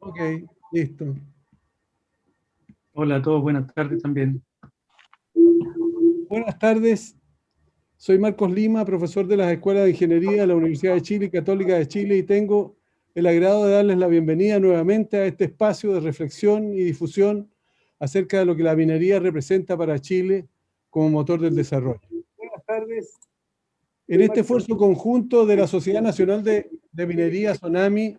Ok, listo. Hola a todos, buenas tardes también. Buenas tardes. Soy Marcos Lima, profesor de las Escuelas de Ingeniería de la Universidad de Chile y Católica de Chile, y tengo el agrado de darles la bienvenida nuevamente a este espacio de reflexión y difusión acerca de lo que la minería representa para Chile como motor del desarrollo. Buenas tardes. En este esfuerzo conjunto de la Sociedad Nacional de Minería, SONAMI,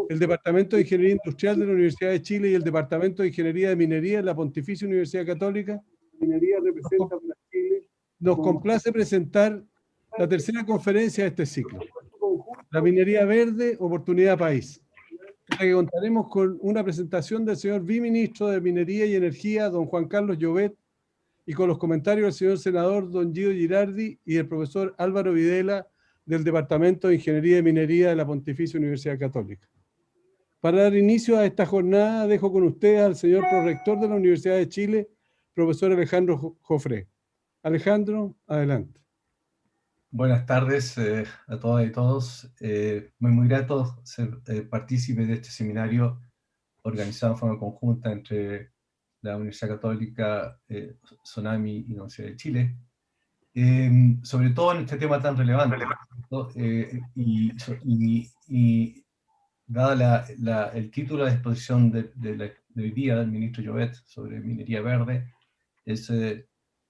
el Departamento de Ingeniería Industrial de la Universidad de Chile y el Departamento de Ingeniería de Minería de la Pontificia Universidad Católica, minería representa para Chile, nos complace presentar la tercera conferencia de este ciclo, la minería verde, oportunidad país, en la que contaremos con una presentación del señor viceministro de Minería y Energía, don Juan Carlos Llobet, y con los comentarios del señor senador don Guido Girardi y el profesor Álvaro Videla del Departamento de Ingeniería y Minería de la Pontificia Universidad Católica. Para dar inicio a esta jornada, dejo con ustedes al señor prorector de la Universidad de Chile, profesor Alejandro Jofré. Alejandro, adelante. Buenas tardes a todas y todos. Muy grato ser partícipe de este seminario organizado en forma conjunta entre la Universidad Católica, SONAMI y la Universidad de Chile. Sobre todo en este tema tan relevante. Y dada el título de exposición de hoy día del ministro Llobet sobre minería verde,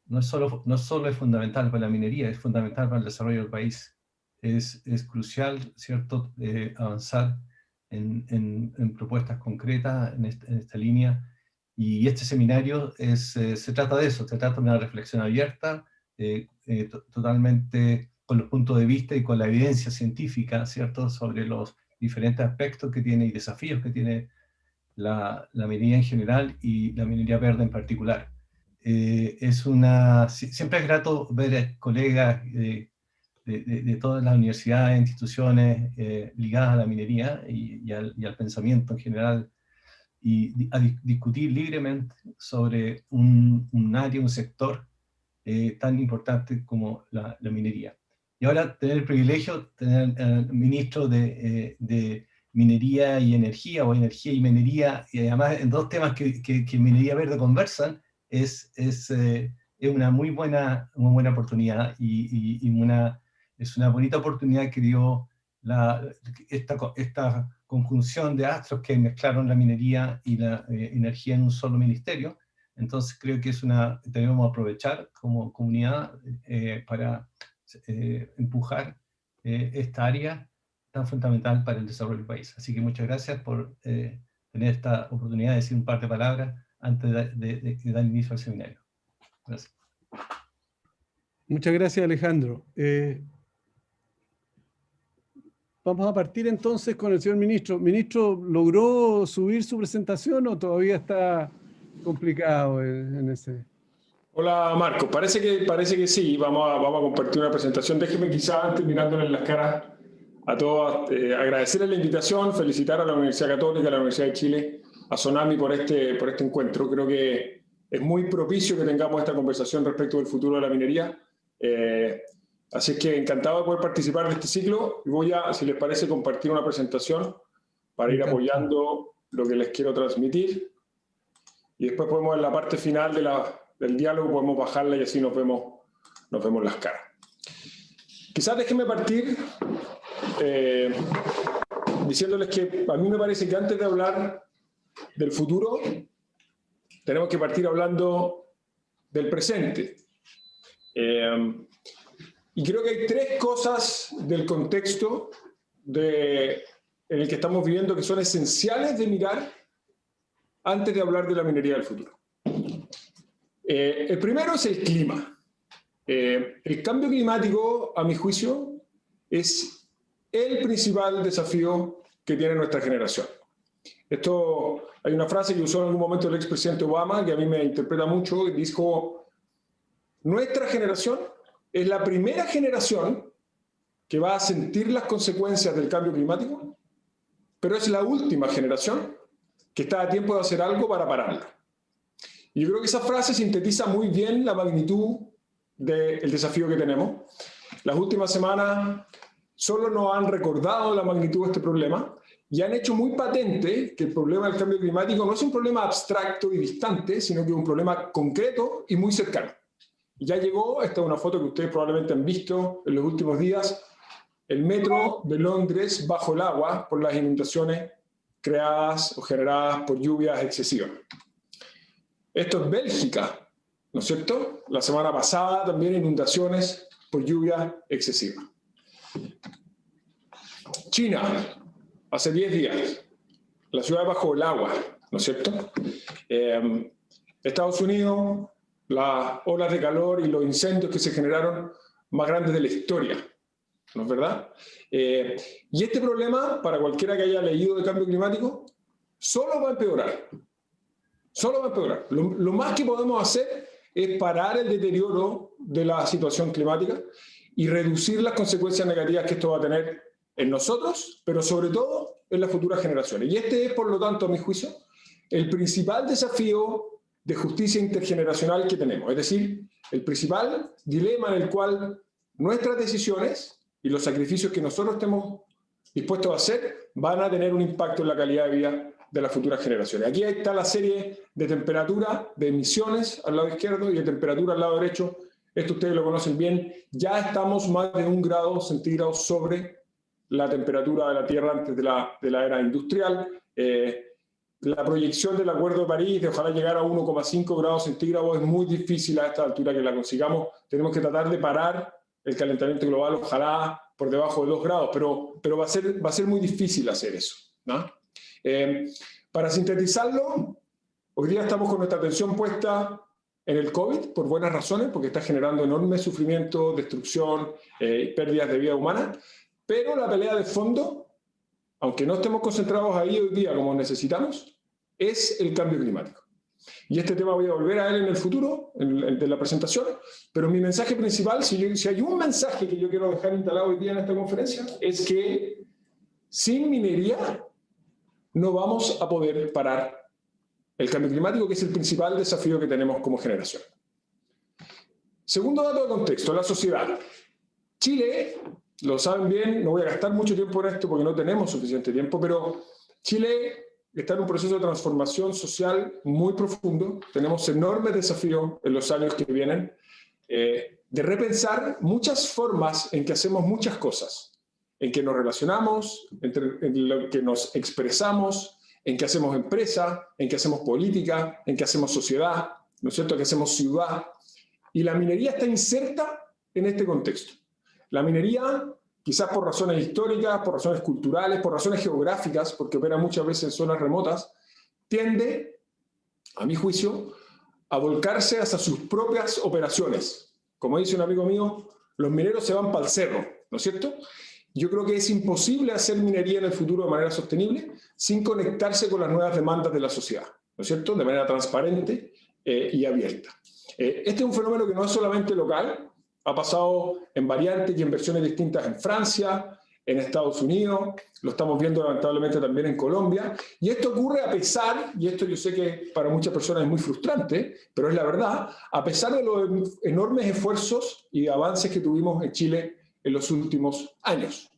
no solo es fundamental para la minería, es fundamental para el desarrollo del país. Es crucial, ¿cierto?, avanzar en propuestas concretas en esta línea. Y este seminario se trata de eso, se trata de una reflexión abierta, totalmente con los puntos de vista y con la evidencia científica, ¿cierto?, sobre los diferentes aspectos que tiene y desafíos que tiene la minería en general y la minería verde en particular. Siempre es grato ver colegas de todas las universidades e instituciones ligadas a la minería y al pensamiento en general, y a discutir libremente sobre un área, un sector tan importante como la minería. Y ahora tener el privilegio de tener al ministro de Minería y Energía, o Energía y Minería, y además en dos temas que Minería Verde conversan, es una muy buena oportunidad, y es una bonita oportunidad que dio esta conjunción de astros que mezclaron la minería y la energía en un solo ministerio. Entonces creo que debemos aprovechar como comunidad para empujar esta área tan fundamental para el desarrollo del país. Así que muchas gracias por tener esta oportunidad de decir un par de palabras antes de dar inicio al seminario. Gracias. Muchas gracias, Alejandro. Vamos a partir entonces con el señor ministro. Ministro, ¿logró subir su presentación o todavía está complicado en ese? Hola Marco, parece que sí, vamos a compartir una presentación. Déjeme quizás antes, mirándoles las caras a todos, agradecerles la invitación, felicitar a la Universidad Católica, a la Universidad de Chile, a SONAMI por este encuentro. Creo que es muy propicio que tengamos esta conversación respecto del futuro de la minería. Así que encantado de poder participar de este ciclo, y voy a, si les parece, compartir una presentación para ir apoyando lo que les quiero transmitir, y después podemos, en la parte final del diálogo, podemos bajarla y así nos vemos las caras. Quizás déjenme partir diciéndoles que a mí me parece que antes de hablar del futuro tenemos que partir hablando del presente. Y creo que hay tres cosas del contexto en el que estamos viviendo que son esenciales de mirar antes de hablar de la minería del futuro. El primero es el clima. El cambio climático, a mi juicio, es el principal desafío que tiene nuestra generación. Hay una frase que usó en algún momento el expresidente Obama, que a mí me interpreta mucho, que dijo: nuestra generación es la primera generación que va a sentir las consecuencias del cambio climático, pero es la última generación que está a tiempo de hacer algo para pararlo. Y yo creo que esa frase sintetiza muy bien la magnitud del desafío que tenemos. Las últimas semanas solo nos han recordado la magnitud de este problema, y han hecho muy patente que el problema del cambio climático no es un problema abstracto y distante, sino que es un problema concreto y muy cercano. Ya llegó, esta es una foto que ustedes probablemente han visto en los últimos días, el metro de Londres bajo el agua por las inundaciones creadas o generadas por lluvias excesivas. Esto es Bélgica, ¿no es cierto? La semana pasada también inundaciones por lluvia excesiva. China, hace 10 días, la ciudad bajo el agua, ¿no es cierto? Estados Unidos, las olas de calor y los incendios que se generaron más grandes de la historia, ¿no es verdad? Y este problema, para cualquiera que haya leído de cambio climático, solo va a empeorar. Solo va a empeorar. Lo más que podemos hacer es parar el deterioro de la situación climática y reducir las consecuencias negativas que esto va a tener en nosotros, pero sobre todo en las futuras generaciones. Y este es, por lo tanto, a mi juicio, el principal desafío de justicia intergeneracional que tenemos. Es decir, el principal dilema en el cual nuestras decisiones y los sacrificios que nosotros estemos dispuestos a hacer van a tener un impacto en la calidad de vida de las futuras generaciones. Aquí está la serie de temperatura, de emisiones al lado izquierdo y de temperatura al lado derecho. Esto ustedes lo conocen bien. Ya estamos más de 1 grado centígrado sobre la temperatura de la Tierra antes de la era industrial. La proyección del Acuerdo de París de ojalá llegar a 1,5 grados centígrados es muy difícil a esta altura que la consigamos. Tenemos que tratar de parar el calentamiento global, ojalá por debajo de 2 grados, pero va a ser muy difícil hacer eso, ¿no? Para sintetizarlo, hoy día estamos con nuestra atención puesta en el COVID, por buenas razones, porque está generando enorme sufrimiento, destrucción, pérdidas de vida humana, pero la pelea de fondo, aunque no estemos concentrados ahí hoy día como necesitamos, es el cambio climático. Y este tema voy a volver a él en el futuro, de la presentación, pero mi mensaje principal, si hay un mensaje que yo quiero dejar instalado hoy día en esta conferencia, es que sin minería no vamos a poder parar el cambio climático, que es el principal desafío que tenemos como generación. Segundo dato de contexto, la sociedad. Chile, lo saben bien, no voy a gastar mucho tiempo en esto porque no tenemos suficiente tiempo, pero Chile está en un proceso de transformación social muy profundo. Tenemos enormes desafíos en los años que vienen, de repensar muchas formas en que hacemos muchas cosas, en que nos relacionamos, en lo que nos expresamos, en que hacemos empresa, en que hacemos política, en que hacemos sociedad, ¿no es cierto?, que hacemos ciudad. Y la minería está inserta en este contexto. La minería, quizás por razones históricas, por razones culturales, por razones geográficas, porque opera muchas veces en zonas remotas, tiende, a mi juicio, a volcarse hacia sus propias operaciones. Como dice un amigo mío, los mineros se van para el cerro, ¿no es cierto? Yo creo que es imposible hacer minería en el futuro de manera sostenible sin conectarse con las nuevas demandas de la sociedad, ¿no es cierto?, de manera transparente y abierta. Este es un fenómeno que no es solamente local, ha pasado en variantes y en versiones distintas en Francia, en Estados Unidos, lo estamos viendo lamentablemente también en Colombia, y esto ocurre a pesar, y esto yo sé que para muchas personas es muy frustrante, pero es la verdad, a pesar de los enormes esfuerzos y avances que tuvimos en Chile en los últimos años.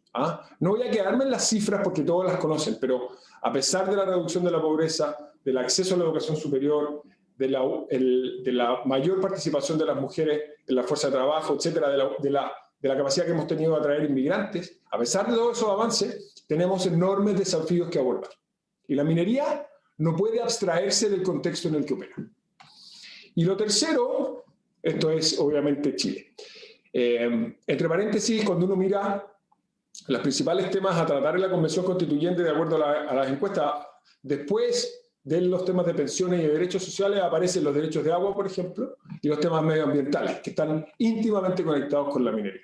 No voy a quedarme en las cifras porque todos las conocen, pero a pesar de la reducción de la pobreza, del acceso a la educación superior, de la mayor participación de las mujeres en la fuerza de trabajo, etcétera, de la capacidad que hemos tenido de atraer inmigrantes, a pesar de todos esos avances, tenemos enormes desafíos que abordar. Y la minería no puede abstraerse del contexto en el que opera. Y lo tercero, esto es obviamente Chile. Entre paréntesis, cuando uno mira los principales temas a tratar en la Convención Constituyente de acuerdo a las encuestas, después de los temas de pensiones y de derechos sociales aparecen los derechos de agua, por ejemplo, y los temas medioambientales, que están íntimamente conectados con la minería.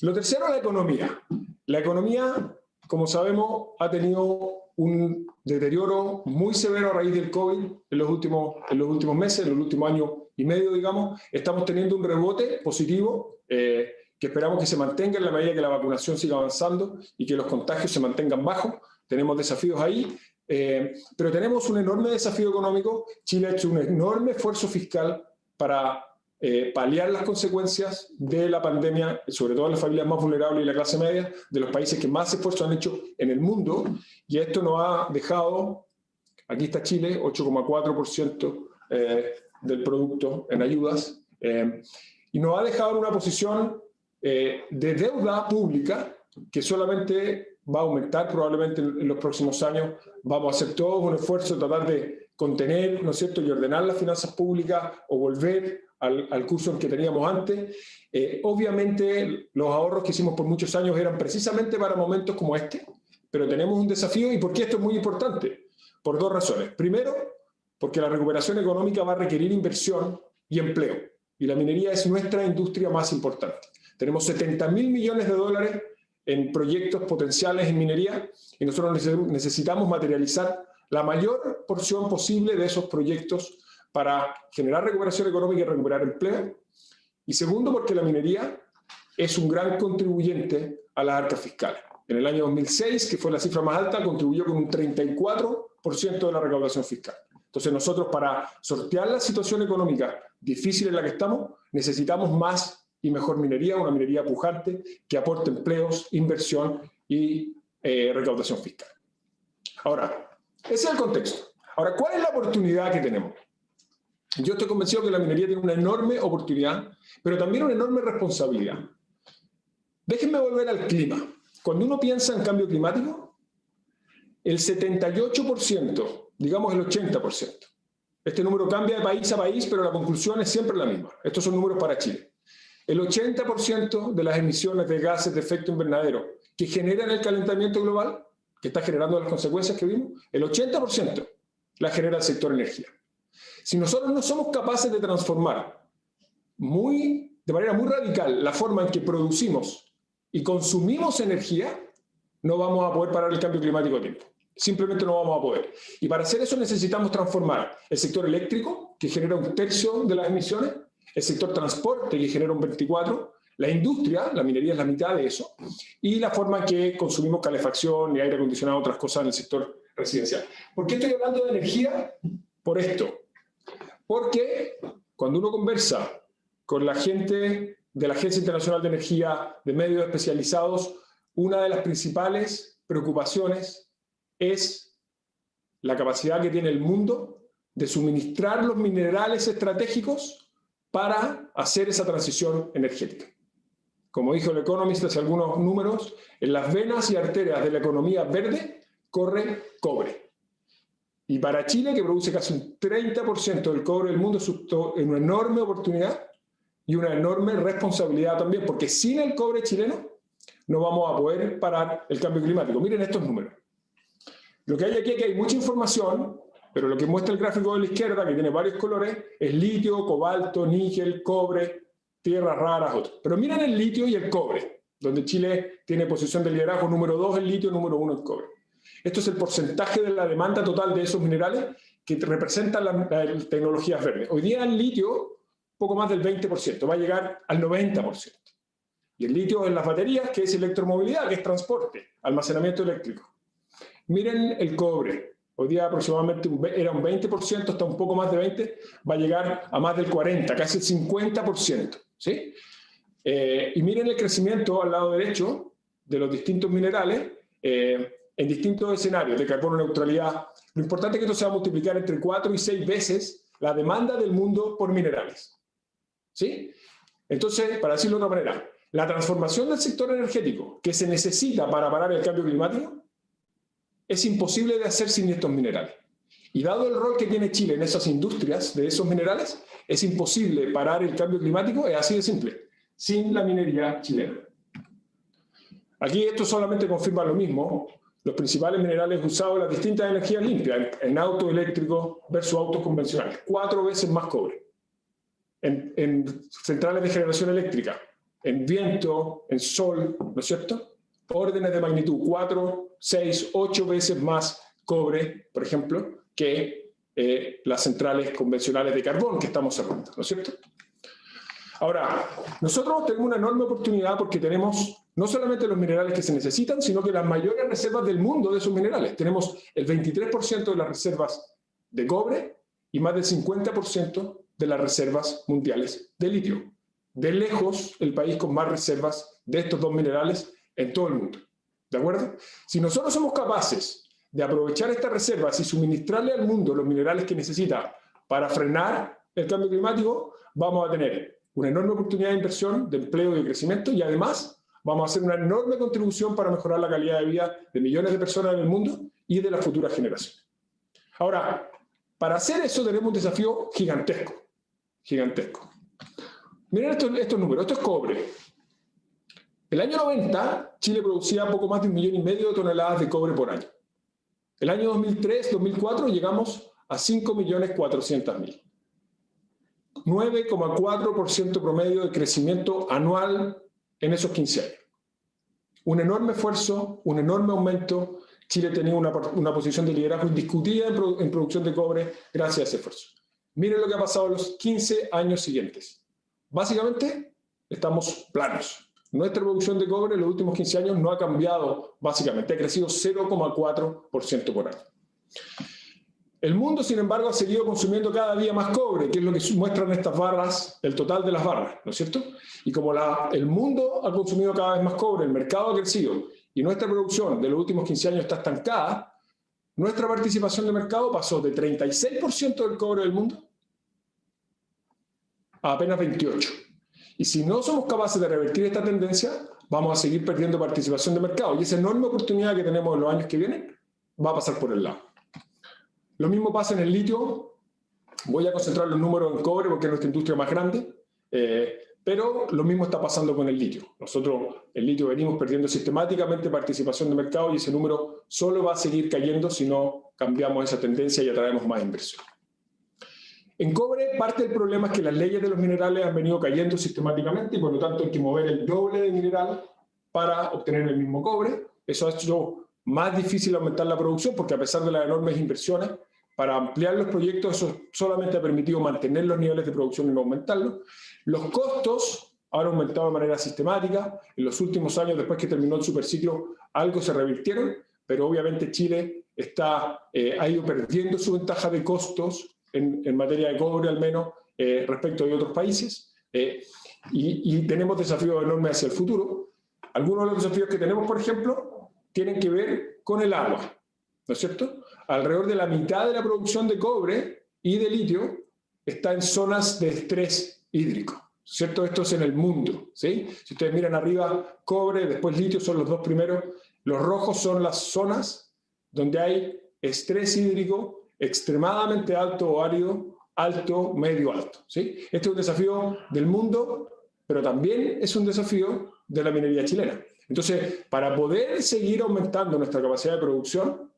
Lo tercero, la economía. La economía, como sabemos, ha tenido un deterioro muy severo a raíz del COVID en los últimos meses, en los últimos años y medio, digamos. Estamos teniendo un rebote positivo que esperamos que se mantenga en la medida que la vacunación siga avanzando y que los contagios se mantengan bajos. Tenemos desafíos ahí, pero tenemos un enorme desafío económico. Chile ha hecho un enorme esfuerzo fiscal para paliar las consecuencias de la pandemia, sobre todo en las familias más vulnerables y la clase media, de los países que más esfuerzos han hecho en el mundo, y esto nos ha dejado, aquí está Chile, 8,4% del producto en ayudas, y nos ha dejado en una posición de deuda pública que solamente va a aumentar probablemente en los próximos años. Vamos a hacer todos un esfuerzo de tratar de contener, ¿no es cierto?, y ordenar las finanzas públicas o volver al curso que teníamos antes. Obviamente los ahorros que hicimos por muchos años eran precisamente para momentos como este, pero tenemos un desafío. ¿Y por qué esto es muy importante? Por dos razones. Primero, porque la recuperación económica va a requerir inversión y empleo, y la minería es nuestra industria más importante. Tenemos 70.000 millones de dólares en proyectos potenciales en minería, y nosotros necesitamos materializar la mayor porción posible de esos proyectos para generar recuperación económica y recuperar empleo. Y segundo, porque la minería es un gran contribuyente a las arcas fiscales. En el año 2006, que fue la cifra más alta, contribuyó con un 34% de la recaudación fiscal. Entonces nosotros, para sortear la situación económica difícil en la que estamos, necesitamos más y mejor minería, una minería pujante que aporte empleos, inversión y recaudación fiscal. Ahora, ese es el contexto. Ahora, ¿cuál es la oportunidad que tenemos? Yo estoy convencido que la minería tiene una enorme oportunidad, pero también una enorme responsabilidad. Déjenme volver al clima. Cuando uno piensa en cambio climático, el 78%, digamos el 80%, este número cambia de país a país, pero la conclusión es siempre la misma. Estos son números para Chile. El 80% de las emisiones de gases de efecto invernadero que generan el calentamiento global, que está generando las consecuencias que vimos, el 80% la genera el sector energía. Si nosotros no somos capaces de transformar de manera muy radical la forma en que producimos y consumimos energía, no vamos a poder parar el cambio climático a tiempo. Simplemente no vamos a poder. Y para hacer eso necesitamos transformar el sector eléctrico, que genera 1/3 de las emisiones, el sector transporte, que genera un 24%, la industria, la minería es la mitad de eso, y la forma en que consumimos calefacción y aire acondicionado, otras cosas en el sector residencial. ¿Por qué estoy hablando de energía? Por esto. Porque cuando uno conversa con la gente de la Agencia Internacional de Energía, de medios especializados, una de las principales preocupaciones es la capacidad que tiene el mundo de suministrar los minerales estratégicos para hacer esa transición energética. Como dijo el Economist hace algunos números, en las venas y arterias de la economía verde corre cobre. Y para Chile, que produce casi un 30% del cobre del mundo, es una enorme oportunidad y una enorme responsabilidad también, porque sin el cobre chileno no vamos a poder parar el cambio climático. Miren estos números. Lo que hay aquí es que hay mucha información, pero lo que muestra el gráfico de la izquierda, que tiene varios colores, es litio, cobalto, níquel, cobre, tierras raras, otros. Pero miren el litio y el cobre, donde Chile tiene posición de liderazgo número 2 el litio, número 1 el cobre. Esto es el porcentaje de la demanda total de esos minerales que representan las tecnologías verdes. Hoy día el litio, poco más del 20%, va a llegar al 90%. Y el litio en las baterías, que es electromovilidad, que es transporte, almacenamiento eléctrico. Miren el cobre. Hoy día aproximadamente era un 20%, hasta un poco más de 20%, va a llegar a más del 40%, casi el 50%. ¿Sí? Y miren el crecimiento al lado derecho de los distintos minerales en distintos escenarios de carbono neutralidad. Lo importante es que esto se va a multiplicar entre 4 y 6 veces la demanda del mundo por minerales. ¿Sí? Entonces, para decirlo de otra manera, la transformación del sector energético que se necesita para parar el cambio climático es imposible de hacer sin estos minerales. Y dado el rol que tiene Chile en esas industrias de esos minerales, es imposible parar el cambio climático, es así de simple, sin la minería chilena. Aquí esto solamente confirma lo mismo, los principales minerales usados en las distintas energías limpias, en autos eléctricos versus autos convencionales, 4 veces más cobre. En centrales de generación eléctrica, en viento, en sol, ¿no es cierto? Órdenes de magnitud, 4, 6, 8 veces más cobre, por ejemplo, que las centrales convencionales de carbón que estamos cerrando, ¿no es cierto? Ahora, nosotros tenemos una enorme oportunidad porque tenemos no solamente los minerales que se necesitan, sino que las mayores reservas del mundo de esos minerales. Tenemos el 23% de las reservas de cobre y más del 50% de las reservas mundiales de litio. De lejos, el país con más reservas de estos dos minerales en todo el mundo. ¿De acuerdo? Si nosotros somos capaces de aprovechar estas reservas y suministrarle al mundo los minerales que necesita para frenar el cambio climático, vamos a tener una enorme oportunidad de inversión, de empleo y de crecimiento, y además vamos a hacer una enorme contribución para mejorar la calidad de vida de millones de personas en el mundo y de las futuras generaciones. Ahora, para hacer eso tenemos un desafío gigantesco. Gigantesco. Miren estos números. Esto es cobre. El año 90, Chile producía poco más de 1,5 millones de toneladas de cobre por año. El año 2003-2004 llegamos a 5.400.000. 9,4% promedio de crecimiento anual en esos 15 años. Un enorme esfuerzo, un enorme aumento. Chile tenía una posición de liderazgo indiscutida en producción de cobre gracias a ese esfuerzo. Miren lo que ha pasado en los 15 años siguientes. Básicamente, estamos planos. Nuestra producción de cobre en los últimos 15 años no ha cambiado, básicamente, ha crecido 0,4% por año. El mundo, sin embargo, ha seguido consumiendo cada día más cobre, que es lo que muestran estas barras, el total de las barras, ¿no es cierto? Y como el mundo ha consumido cada vez más cobre, el mercado ha crecido y nuestra producción de los últimos 15 años está estancada, nuestra participación de mercado pasó de 36% del cobre del mundo a apenas 28%. Y si no somos capaces de revertir esta tendencia, vamos a seguir perdiendo participación de mercado. Y esa enorme oportunidad que tenemos en los años que vienen va a pasar por el lado. Lo mismo pasa en el litio. Voy a concentrar los números en cobre porque es nuestra industria más grande. Pero lo mismo está pasando con el litio. Nosotros, el litio, venimos perdiendo sistemáticamente participación de mercado y ese número solo va a seguir cayendo si no cambiamos esa tendencia y atraemos más inversión. En cobre, parte del problema es que las leyes de los minerales han venido cayendo sistemáticamente y por lo tanto hay que mover el doble de mineral para obtener el mismo cobre. Eso ha hecho más difícil aumentar la producción porque a pesar de las enormes inversiones, para ampliar los proyectos eso solamente ha permitido mantener los niveles de producción y no aumentarlos. Los costos han aumentado de manera sistemática. En los últimos años, después que terminó el superciclo, algo se revirtieron, pero obviamente Chile ha ido perdiendo su ventaja de costos en materia de cobre al menos, respecto de otros países, y tenemos desafíos enormes hacia el futuro. Algunos de los desafíos que tenemos, por ejemplo, tienen que ver con el agua, ¿no es cierto? Alrededor de la mitad de la producción de cobre y de litio está en zonas de estrés hídrico, ¿cierto? Esto es en el mundo, ¿sí? Si ustedes miran arriba, cobre, después litio son los dos primeros. Los rojos son las zonas donde hay estrés hídrico extremadamente alto o árido, alto, medio, alto. ¿Sí? Este es un desafío del mundo, pero también es un desafío de la minería chilena. Entonces, para poder seguir aumentando nuestra capacidad de producción,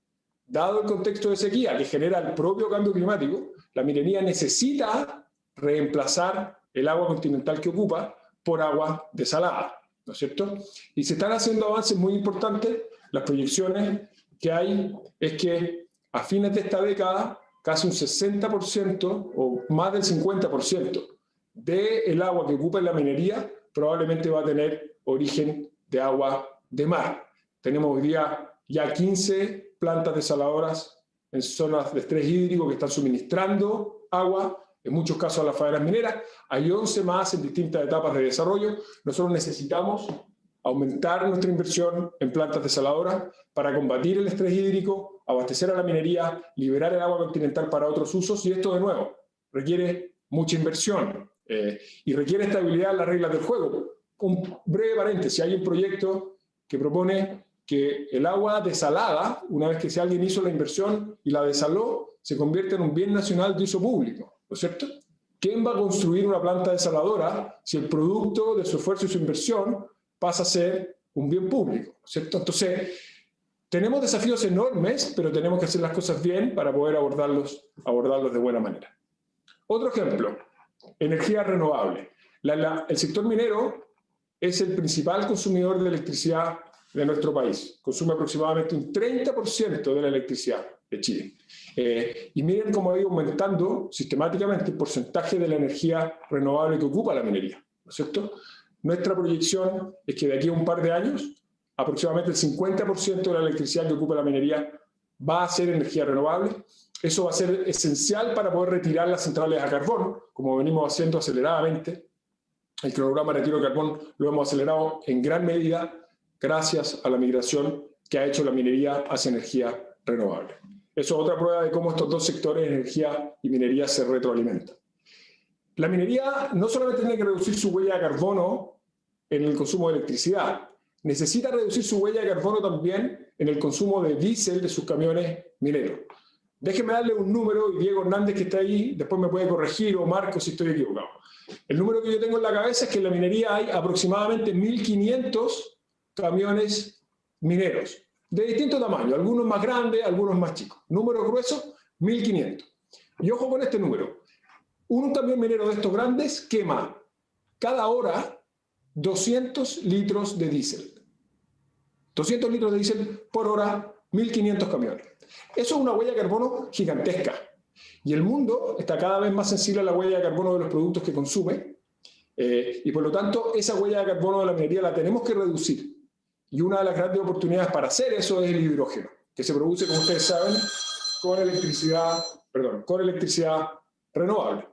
dado el contexto de sequía que genera el propio cambio climático, la minería necesita reemplazar el agua continental que ocupa por agua desalada, ¿no es cierto? Y se están haciendo avances muy importantes. Las proyecciones que hay es que a fines de esta década, casi un 60% o más del 50% del agua que ocupa en la minería probablemente va a tener origen de agua de mar. Tenemos hoy día ya 15 plantas desaladoras en zonas de estrés hídrico que están suministrando agua, en muchos casos a las faenas mineras. Hay 11 más en distintas etapas de desarrollo. Nosotros necesitamos aumentar nuestra inversión en plantas desaladoras para combatir el estrés hídrico, abastecer a la minería, liberar el agua continental para otros usos, y esto de nuevo requiere mucha inversión y requiere estabilidad en las reglas del juego. Un breve paréntesis, hay un proyecto que propone que el agua desalada, una vez que alguien hizo la inversión y la desaló, se convierte en un bien nacional de uso público, ¿no es cierto? ¿Quién va a construir una planta desaladora si el producto de su esfuerzo y su inversión pasa a ser un bien público, ¿no es cierto? Entonces, tenemos desafíos enormes, pero tenemos que hacer las cosas bien para poder abordarlos de buena manera. Otro ejemplo, energía renovable. El sector minero es el principal consumidor de electricidad de nuestro país. Consume aproximadamente un 30% de la electricidad de Chile. Y miren cómo ha ido aumentando sistemáticamente el porcentaje de la energía renovable que ocupa la minería, ¿no es cierto? Nuestra proyección es que de aquí a un par de años, aproximadamente el 50% de la electricidad que ocupa la minería va a ser energía renovable. Eso va a ser esencial para poder retirar las centrales a carbón, como venimos haciendo aceleradamente. El cronograma de retiro de carbón lo hemos acelerado en gran medida gracias a la migración que ha hecho la minería hacia energía renovable. Eso es otra prueba de cómo estos dos sectores, energía y minería, se retroalimentan. La minería no solamente tiene que reducir su huella de carbono en el consumo de electricidad, necesita reducir su huella de carbono también en el consumo de diésel de sus camiones mineros. Déjeme darle un número, y Diego Hernández, que está ahí, después me puede corregir, o Marco si estoy equivocado. El número que yo tengo en la cabeza es que en la minería hay aproximadamente 1.500 camiones mineros, de distinto tamaño, algunos más grandes, algunos más chicos. Número grueso, 1.500. Y ojo con este número. Un camión minero de estos grandes quema cada hora 200 litros de diésel. 200 litros de diésel por hora, 1.500 camiones. Eso es una huella de carbono gigantesca. Y el mundo está cada vez más sensible a la huella de carbono de los productos que consume. Y por lo tanto, esa huella de carbono de la minería la tenemos que reducir. Y una de las grandes oportunidades para hacer eso es el hidrógeno, que se produce, como ustedes saben, con electricidad renovable.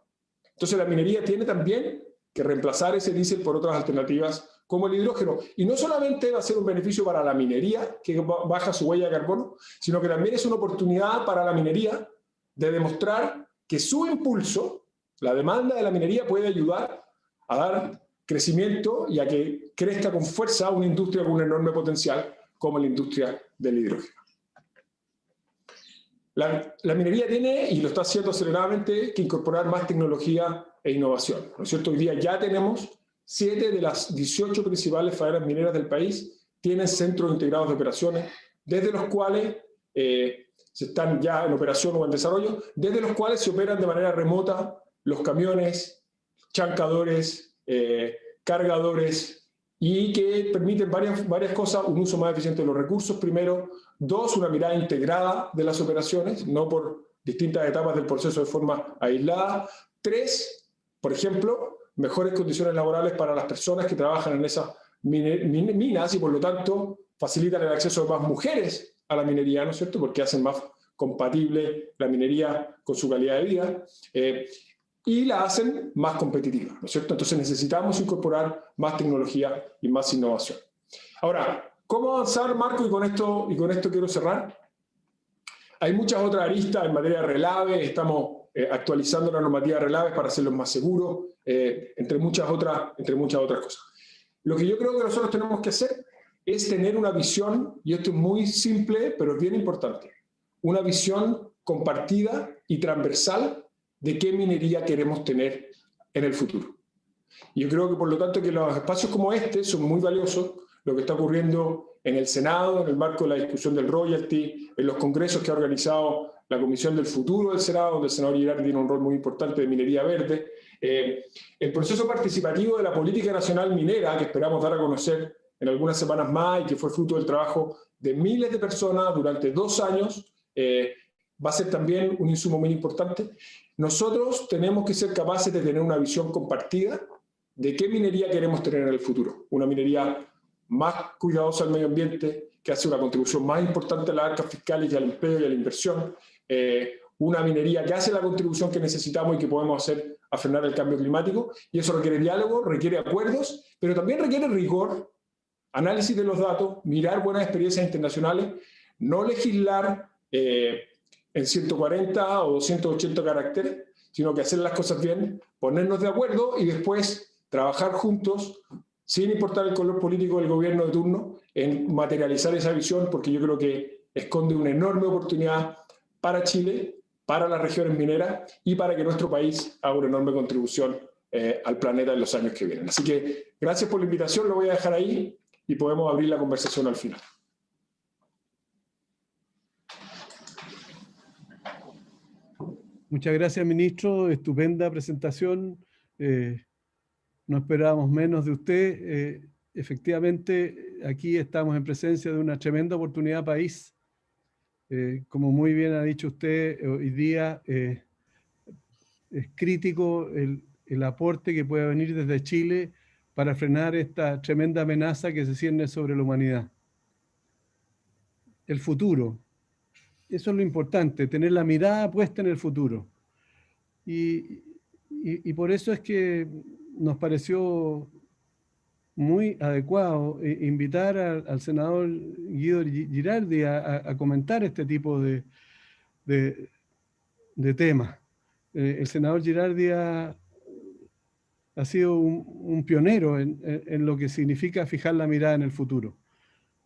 Entonces la minería tiene también que reemplazar ese diésel por otras alternativas como el hidrógeno. Y no solamente va a ser un beneficio para la minería, que baja su huella de carbono, sino que también es una oportunidad para la minería de demostrar que su impulso, la demanda de la minería, puede ayudar a dar crecimiento y a que crezca con fuerza una industria con un enorme potencial como la industria del hidrógeno. La minería tiene, y lo está haciendo aceleradamente, que incorporar más tecnología e innovación, ¿no es cierto? Hoy día ya tenemos 7 de las 18 principales faenas mineras del país tienen centros integrados de operaciones, desde los cuales se están ya en operación o en desarrollo, desde los cuales se operan de manera remota los camiones, chancadores, cargadores, y que permiten varias cosas: un uso más eficiente de los recursos, primero; 2, una mirada integrada de las operaciones, no por distintas etapas del proceso de forma aislada; 3, por ejemplo, mejores condiciones laborales para las personas que trabajan en esas minas y por lo tanto facilitan el acceso de más mujeres a la minería, ¿no es cierto?, porque hacen más compatible la minería con su calidad de vida. Y la hacen más competitiva, ¿no es cierto? Entonces necesitamos incorporar más tecnología y más innovación. Ahora, ¿cómo avanzar, Marco? Y con esto quiero cerrar. Hay muchas otras aristas en materia de relaves. Estamos actualizando la normativa de relaves para hacerlos más seguros, entre muchas otras cosas. Lo que yo creo que nosotros tenemos que hacer es tener una visión, y esto es muy simple, pero es bien importante, una visión compartida y transversal de qué minería queremos tener en el futuro. Y yo creo que, por lo tanto, que los espacios como este son muy valiosos. Lo que está ocurriendo en el Senado, en el marco de la discusión del royalty, en los congresos que ha organizado la Comisión del Futuro del Senado, donde el senador Girardi tiene un rol muy importante de minería verde, el proceso participativo de la política nacional minera, que esperamos dar a conocer en algunas semanas más y que fue fruto del trabajo de miles de personas durante 2 años, va a ser también un insumo muy importante. Nosotros tenemos que ser capaces de tener una visión compartida de qué minería queremos tener en el futuro. Una minería más cuidadosa al medio ambiente, que hace una contribución más importante a las arcas fiscales y al empleo y a la inversión. Una minería que hace la contribución que necesitamos y que podemos hacer a frenar el cambio climático. Y eso requiere diálogo, requiere acuerdos, pero también requiere rigor, análisis de los datos, mirar buenas experiencias internacionales, no legislar en 140 o 280 caracteres, sino que hacer las cosas bien, ponernos de acuerdo y después trabajar juntos, sin importar el color político del gobierno de turno, en materializar esa visión, porque yo creo que esconde una enorme oportunidad para Chile, para las regiones mineras y para que nuestro país haga una enorme contribución al planeta en los años que vienen. Así que gracias por la invitación, lo voy a dejar ahí y podemos abrir la conversación al final. Muchas gracias, ministro. Estupenda presentación. No esperábamos menos de usted. Efectivamente, aquí estamos en presencia de una tremenda oportunidad país. Como muy bien ha dicho usted, hoy día es crítico el aporte que pueda venir desde Chile para frenar esta tremenda amenaza que se cierne sobre la humanidad. El futuro. eso es lo importante, tener la mirada puesta en el futuro. Y por eso es que nos pareció muy adecuado invitar al senador Guido Girardi a comentar este tipo de temas. El senador Girardi ha sido un pionero en lo que significa fijar la mirada en el futuro.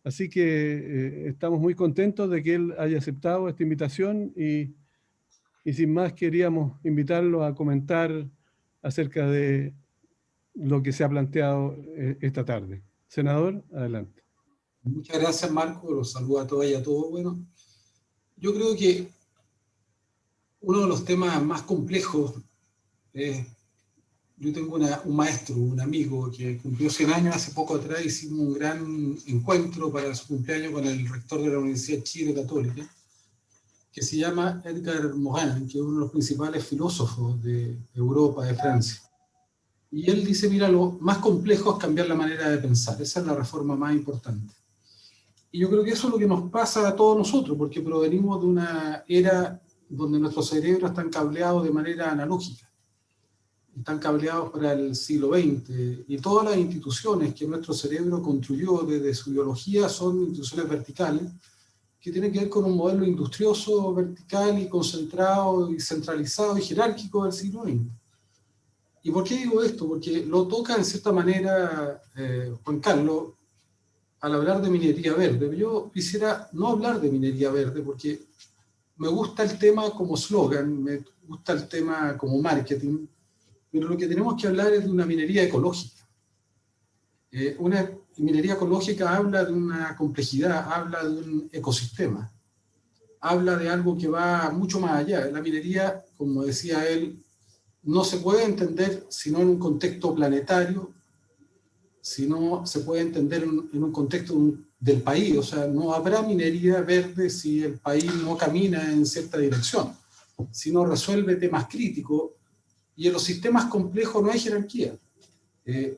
Así que estamos muy contentos de que él haya aceptado esta invitación y sin más queríamos invitarlo a comentar acerca de lo que se ha planteado esta tarde. Senador, adelante. Muchas gracias, Marco. Los saludo a todas y a todos. Bueno, yo creo que uno de los temas más complejos es, yo tengo un maestro, un amigo que cumplió 100 años hace poco atrás, hicimos un gran encuentro para su cumpleaños con el rector de la Universidad de Chile Católica, que se llama Edgar Morin, que es uno de los principales filósofos de Europa, de Francia. Y él dice, mira, lo más complejo es cambiar la manera de pensar, esa es la reforma más importante. Y yo creo que eso es lo que nos pasa a todos nosotros, porque provenimos de una era donde nuestros cerebros están cableados de manera analógica. Están cableados para el siglo XX, y todas las instituciones que nuestro cerebro construyó desde su biología son instituciones verticales, que tienen que ver con un modelo industrioso, vertical y concentrado, y centralizado y jerárquico del siglo XX. ¿Y por qué digo esto? Porque lo toca en cierta manera Juan Carlos al hablar de minería verde. Yo quisiera no hablar de minería verde porque me gusta el tema como eslogan, me gusta el tema como marketing, pero lo que tenemos que hablar es de una minería ecológica. Una minería ecológica habla de una complejidad, habla de un ecosistema, habla de algo que va mucho más allá. La minería, como decía él, no se puede entender sino en un contexto planetario, sino se puede entender en un contexto del país. O sea, no habrá minería verde si el país no camina en cierta dirección, si no resuelve temas críticos. Y en los sistemas complejos no hay jerarquía.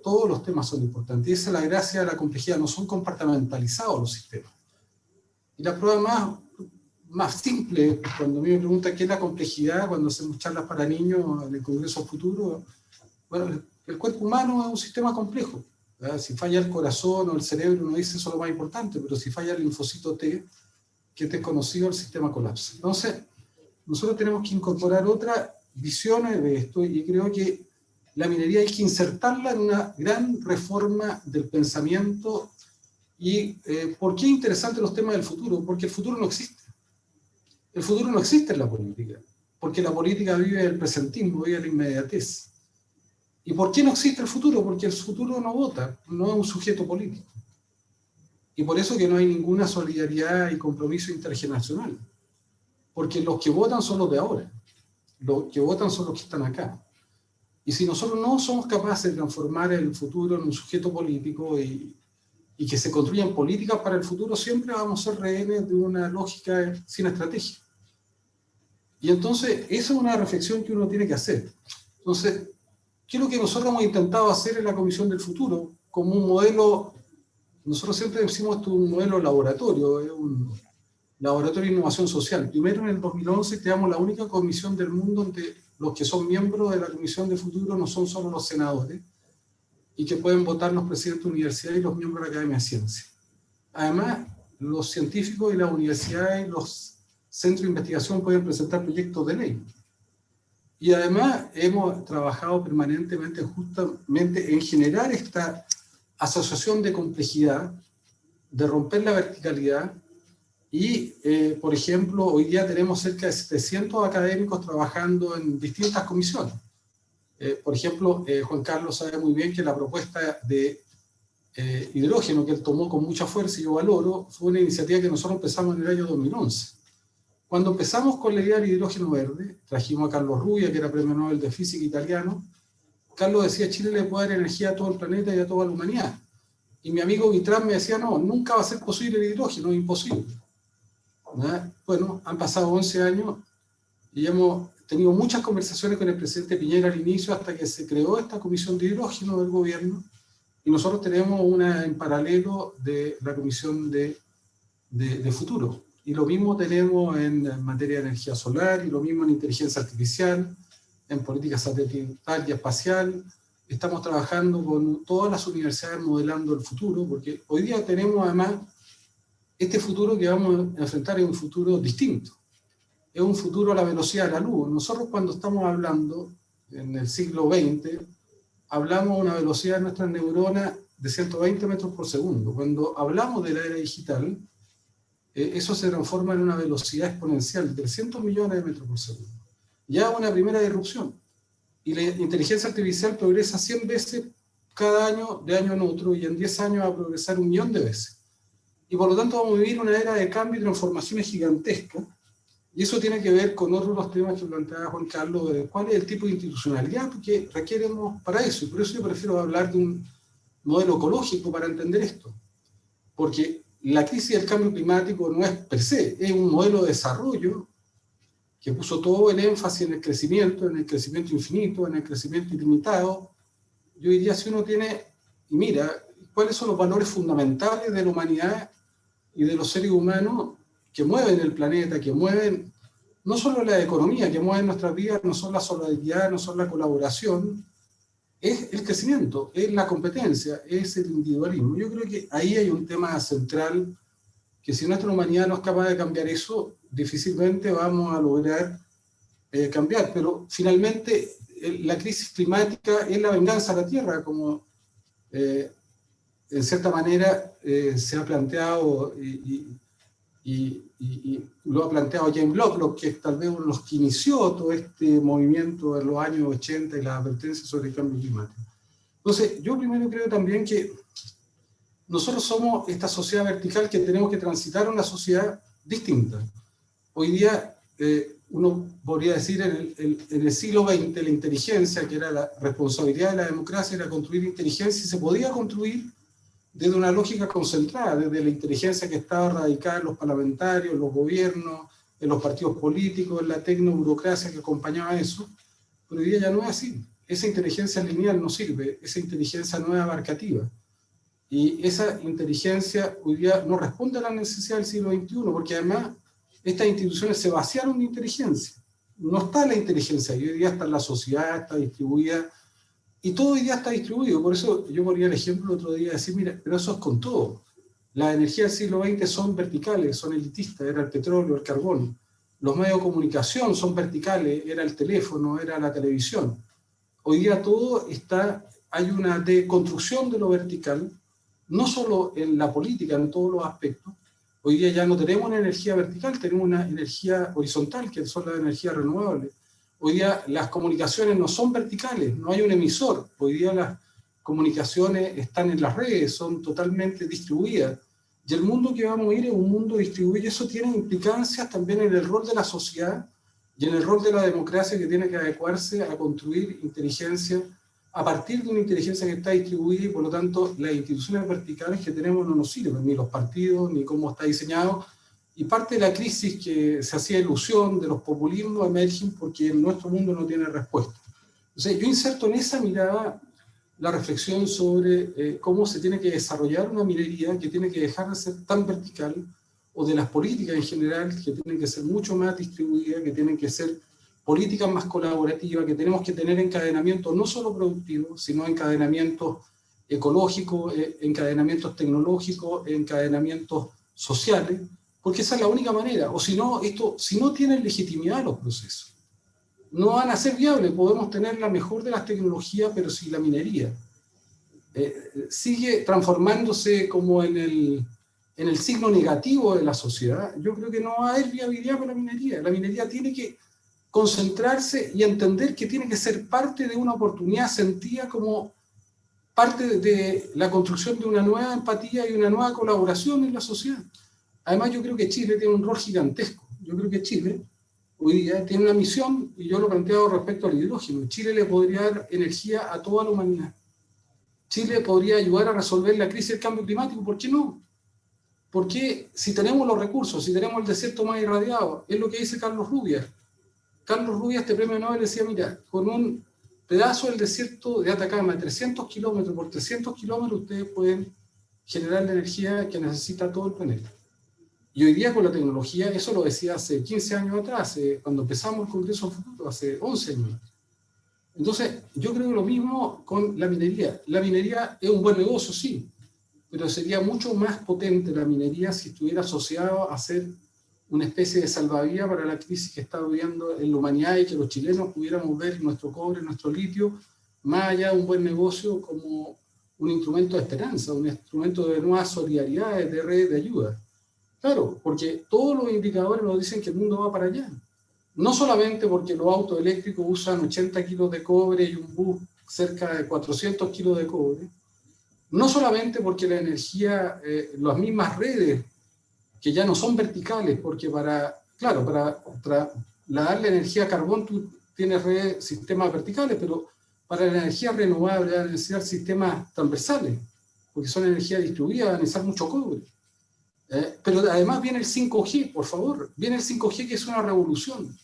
Todos los temas son importantes. Y esa es la gracia de la complejidad, no son compartimentalizados los sistemas. Y la prueba más simple, cuando a mí me preguntan qué es la complejidad, cuando hacemos charlas para niños en el Congreso Futuro, bueno, el cuerpo humano es un sistema complejo. ¿Verdad? Si falla el corazón o el cerebro, uno dice eso es lo más importante, pero si falla el linfocito T, que es desconocido, el sistema colapsa. Entonces, nosotros tenemos que incorporar otras visiones de esto, y creo que la minería hay que insertarla en una gran reforma del pensamiento. ¿Y por qué es interesante los temas del futuro? Porque el futuro no existe. El futuro no existe en la política, porque la política vive el presentismo, vive la inmediatez. ¿Y por qué no existe el futuro? Porque el futuro no vota, no es un sujeto político. Y por eso que no hay ninguna solidaridad y compromiso intergeneracional. Porque los que votan son los de ahora. Los que votan son los que están acá. Y si nosotros no somos capaces de transformar el futuro en un sujeto político y que se construyan políticas para el futuro, siempre vamos a ser rehenes de una lógica sin estrategia. Y entonces, esa es una reflexión que uno tiene que hacer. Entonces, ¿qué es lo que nosotros hemos intentado hacer en la Comisión del Futuro? Como un modelo, nosotros siempre decimos esto es un modelo laboratorio, es un laboratorio de innovación social. Primero, en el 2011, creamos la única comisión del mundo donde los que son miembros de la Comisión del Futuro no son solo los senadores, y que pueden votar los presidentes de universidades y los miembros de la Academia de Ciencias. Además, los científicos y las universidades y los centros de investigación pueden presentar proyectos de ley. Y además hemos trabajado permanentemente justamente en generar esta asociación de complejidad, de romper la verticalidad, y, por ejemplo, hoy día tenemos cerca de 700 académicos trabajando en distintas comisiones. Por ejemplo, Juan Carlos sabe muy bien que la propuesta de hidrógeno que él tomó con mucha fuerza y yo valoro, fue una iniciativa que nosotros empezamos en el año 2011. Cuando empezamos con la idea del hidrógeno verde, trajimos a Carlos Rubbia, que era premio Nobel de Física italiano. Carlos decía, Chile le puede dar energía a todo el planeta y a toda la humanidad. Y mi amigo Vitrán me decía, no, nunca va a ser posible el hidrógeno, es imposible. ¿Verdad? Bueno, han pasado 11 años y hemos tenido muchas conversaciones con el presidente Piñera al inicio, hasta que se creó esta comisión de hidrógeno del gobierno, y nosotros tenemos una en paralelo de la comisión de futuro. y lo mismo tenemos en materia de energía solar, y lo mismo en inteligencia artificial, en política satelital y espacial. Estamos trabajando con todas las universidades modelando el futuro, porque hoy día tenemos además este futuro que vamos a enfrentar es un futuro distinto. Es un futuro a la velocidad de la luz. Nosotros cuando estamos hablando en el siglo XX, hablamos a una velocidad de nuestras neuronas de 120 metros por segundo. Cuando hablamos de la era digital, eso se transforma en una velocidad exponencial de 300 millones de metros por segundo. Ya una primera disrupción. Y la inteligencia artificial progresa 100 veces cada año, de año en otro, y en 10 años va a progresar 1.000.000 de veces. Y por lo tanto vamos a vivir una era de cambio y transformaciones gigantescas. Y eso tiene que ver con otros de los temas que planteaba Juan Carlos, de cuál es el tipo de institucionalidad que requeremos para eso. Y por eso yo prefiero hablar de un modelo ecológico para entender esto. Porque la crisis del cambio climático no es per se, es un modelo de desarrollo que puso todo el énfasis en el crecimiento infinito, en el crecimiento ilimitado. Yo diría, si uno tiene, y mira, cuáles son los valores fundamentales de la humanidad y de los seres humanos que mueven el planeta, que mueven no solo la economía, que mueven nuestras vidas, no son la solidaridad, no son la colaboración, es el crecimiento, es la competencia, es el individualismo. Yo creo que ahí hay un tema central que si nuestra humanidad no es capaz de cambiar eso, difícilmente vamos a lograr cambiar. Pero finalmente la crisis climática es la venganza a la Tierra, como en cierta manera se ha planteado y lo ha planteado James Lovelock, que es tal vez uno de los que inició todo este movimiento en los años 80 y las advertencias sobre el cambio climático. Entonces, yo primero creo también que nosotros somos esta sociedad vertical que tenemos que transitar a una sociedad distinta. Hoy día, uno podría decir, en el siglo XX, la inteligencia, que era la responsabilidad de la democracia, era construir inteligencia, y se podía construir desde una lógica concentrada, desde la inteligencia que estaba radicada en los parlamentarios, en los gobiernos, en los partidos políticos, en la tecnoburocracia que acompañaba eso. Pero hoy día ya no es así. Esa inteligencia lineal no sirve, esa inteligencia no es abarcativa. Y esa inteligencia hoy día no responde a la necesidad del siglo XXI, porque además estas instituciones se vaciaron de inteligencia. No está la inteligencia, y hoy día está en la sociedad, está distribuida, y todo hoy día está distribuido. Por eso yo ponía el ejemplo el otro día de decir, mira, pero eso es con todo. Las energías del siglo XX son verticales, son elitistas, era el petróleo, el carbón. Los medios de comunicación son verticales, era el teléfono, era la televisión. Hoy día todo está, hay una deconstrucción de lo vertical, no solo en la política, en todos los aspectos. Hoy día ya no tenemos una energía vertical, tenemos una energía horizontal, que son las energías renovables. Hoy día las comunicaciones no son verticales, no hay un emisor. Hoy día las comunicaciones están en las redes, son totalmente distribuidas. Y el mundo que vamos a ir es un mundo distribuido, y eso tiene implicancias también en el rol de la sociedad y en el rol de la democracia, que tiene que adecuarse a construir inteligencia a partir de una inteligencia que está distribuida, y por lo tanto las instituciones verticales que tenemos no nos sirven, ni los partidos, ni cómo está diseñado. Y parte de la crisis que se hacía ilusión de los populismos emergen porque nuestro mundo no tiene respuesta. Entonces yo inserto en esa mirada la reflexión sobre cómo se tiene que desarrollar una minería que tiene que dejar de ser tan vertical, o de las políticas en general que tienen que ser mucho más distribuidas, que tienen que ser políticas más colaborativas, que tenemos que tener encadenamientos no solo productivos, sino encadenamientos ecológicos, encadenamientos tecnológicos, encadenamientos sociales, porque esa es la única manera. O si no, si no tienen legitimidad los procesos, no van a ser viables. Podemos tener la mejor de las tecnologías, pero si la minería sigue transformándose como en el signo negativo de la sociedad, yo creo que no va a haber viabilidad para la minería. La minería tiene que concentrarse y entender que tiene que ser parte de una oportunidad sentida como parte de la construcción de una nueva empatía y una nueva colaboración en la sociedad. Además, yo creo que Chile tiene un rol gigantesco. Yo creo que Chile hoy día tiene una misión, y yo lo he planteado respecto al hidrógeno. Chile le podría dar energía a toda la humanidad. Chile podría ayudar a resolver la crisis del cambio climático. ¿Por qué no? Porque si tenemos los recursos, si tenemos el desierto más irradiado, es lo que dice Carlos Rubias. Carlos Rubias, este premio Nobel, decía, mira, con un pedazo del desierto de Atacama, de 300 kilómetros por 300 kilómetros, ustedes pueden generar la energía que necesita todo el planeta. Y hoy día con la tecnología, eso lo decía hace 15 años atrás, cuando empezamos el Congreso Futuro, hace 11 años. Entonces, yo creo lo mismo con la minería. La minería es un buen negocio, sí, pero sería mucho más potente la minería si estuviera asociado a ser una especie de salvavidas para la crisis que está viviendo en la humanidad y que los chilenos pudiéramos ver nuestro cobre, nuestro litio, más allá de un buen negocio como un instrumento de esperanza, un instrumento de nuevas solidaridades, de redes de ayuda. Claro, porque todos los indicadores nos dicen que el mundo va para allá. No solamente porque los autos eléctricos usan 80 kilos de cobre y un bus cerca de 400 kilos de cobre, no solamente porque la energía, las mismas redes, que ya no son verticales, porque para darle energía a carbón tú tienes sistemas verticales, pero para la energía renovable van a necesitar sistemas transversales, porque son energía distribuida, van a necesitar mucho cobre. Pero además viene el 5G, por favor, viene el 5G, que es una revolución.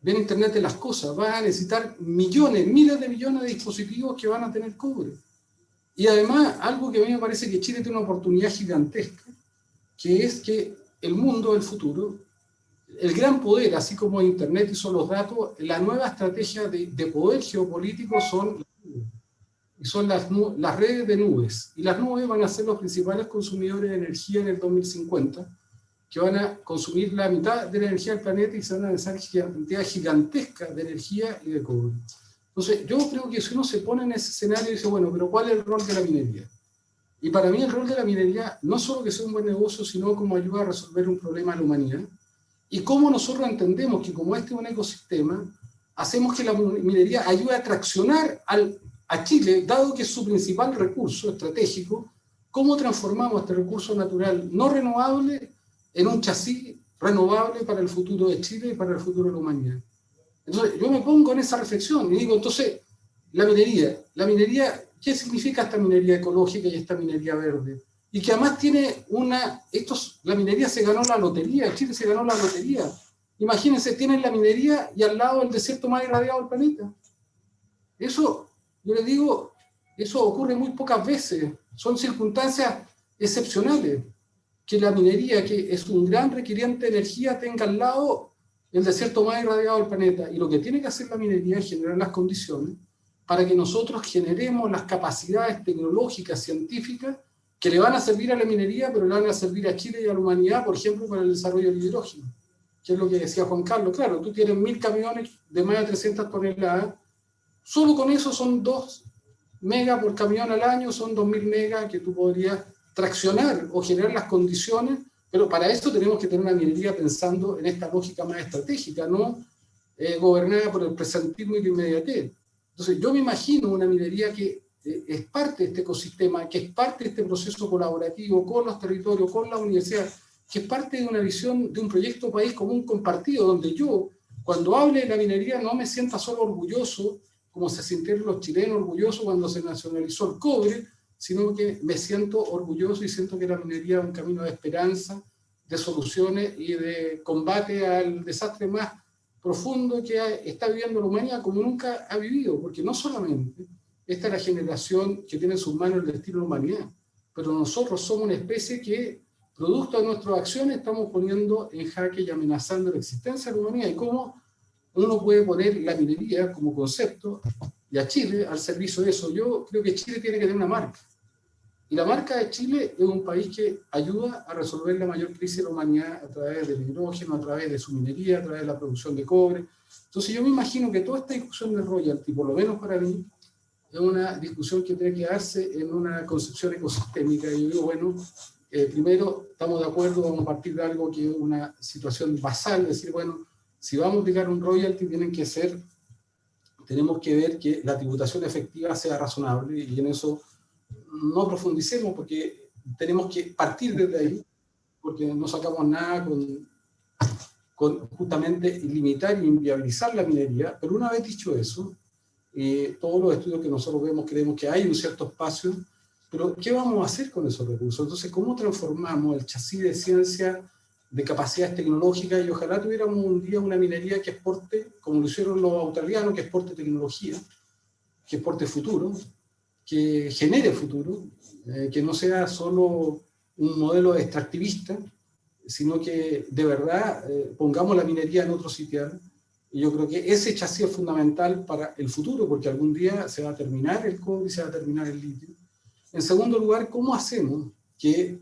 Viene Internet de las cosas, van a necesitar millones, miles de millones de dispositivos que van a tener cobre. Y además, algo que a mí me parece que Chile tiene una oportunidad gigantesca, que es que el mundo del futuro, el gran poder, así como Internet y son los datos, la nueva estrategia de poder geopolítico son las redes de nubes. Y las nubes van a ser los principales consumidores de energía en el 2050, que van a consumir la mitad de la energía del planeta y se van a necesitar cantidades gigantescas de energía y de cobre. Entonces, yo creo que si uno se pone en ese escenario y dice, bueno, pero ¿cuál es el rol de la minería? Y para mí el rol de la minería no solo que sea un buen negocio, sino como ayuda a resolver un problema de la humanidad. Y cómo nosotros entendemos que como este es un ecosistema, hacemos que la minería ayude a traccionar a Chile, dado que es su principal recurso estratégico, cómo transformamos este recurso natural no renovable en un chasis renovable para el futuro de Chile y para el futuro de la humanidad. Entonces, yo me pongo en esa reflexión y digo, entonces, la minería, ¿qué significa esta minería ecológica y esta minería verde? Y que además tiene la minería se ganó la lotería, Chile se ganó la lotería. Imagínense, tienen la minería y al lado el desierto más irradiado del planeta. Eso, yo les digo, eso ocurre muy pocas veces. Son circunstancias excepcionales. Que la minería, que es un gran requiriente de energía, tenga al lado el desierto más irradiado del planeta. Y lo que tiene que hacer la minería es generar las condiciones para que nosotros generemos las capacidades tecnológicas, científicas, que le van a servir a la minería, pero le van a servir a Chile y a la humanidad, por ejemplo, para el desarrollo del hidrógeno, que es lo que decía Juan Carlos. Claro, tú tienes 1000 camiones de más de 300 toneladas, solo con eso son 2 megas por camión al año, son 2000 megas que tú podrías traccionar o generar las condiciones, pero para eso tenemos que tener una minería pensando en esta lógica más estratégica, no gobernada por el presentismo y la inmediatez. Entonces yo me imagino una minería que es parte de este ecosistema, que es parte de este proceso colaborativo con los territorios, con la universidad, que es parte de una visión de un proyecto país común compartido, donde yo, cuando hable de la minería, no me sienta solo orgulloso, como se sintieron los chilenos orgullosos cuando se nacionalizó el cobre, sino que me siento orgulloso y siento que la minería es un camino de esperanza, de soluciones y de combate al desastre más profundo que está viviendo la humanidad como nunca ha vivido, porque no solamente esta es la generación que tiene en sus manos el destino de la humanidad, pero nosotros somos una especie que, producto de nuestras acciones, estamos poniendo en jaque y amenazando la existencia de la humanidad. Y cómo uno puede poner la minería como concepto y a Chile al servicio de eso. Yo creo que Chile tiene que tener una marca. Y la marca de Chile es un país que ayuda a resolver la mayor crisis de la humanidad a través del hidrógeno, a través de su minería, a través de la producción de cobre. Entonces yo me imagino que toda esta discusión del royalty, por lo menos para mí, es una discusión que tiene que darse en una concepción ecosistémica. Y yo digo, bueno, primero estamos de acuerdo, vamos a partir de algo que es una situación basal, es decir, bueno, si vamos a aplicar un royalty tenemos que ver que la tributación efectiva sea razonable, y en eso no profundicemos porque tenemos que partir desde ahí, porque no sacamos nada con justamente limitar y inviabilizar la minería. Pero una vez dicho eso, todos los estudios que nosotros vemos creemos que hay un cierto espacio, pero ¿qué vamos a hacer con esos recursos? Entonces, ¿cómo transformamos el chasis de ciencia, de capacidades tecnológicas? Y ojalá tuviéramos un día una minería que exporte, como lo hicieron los australianos, que exporte tecnología, que exporte futuro, que genere futuro, que no sea solo un modelo extractivista, sino que de verdad pongamos la minería en otro sitial. Y yo creo que ese chasis es fundamental para el futuro, porque algún día se va a terminar el cobre y se va a terminar el litio. En segundo lugar, ¿cómo hacemos que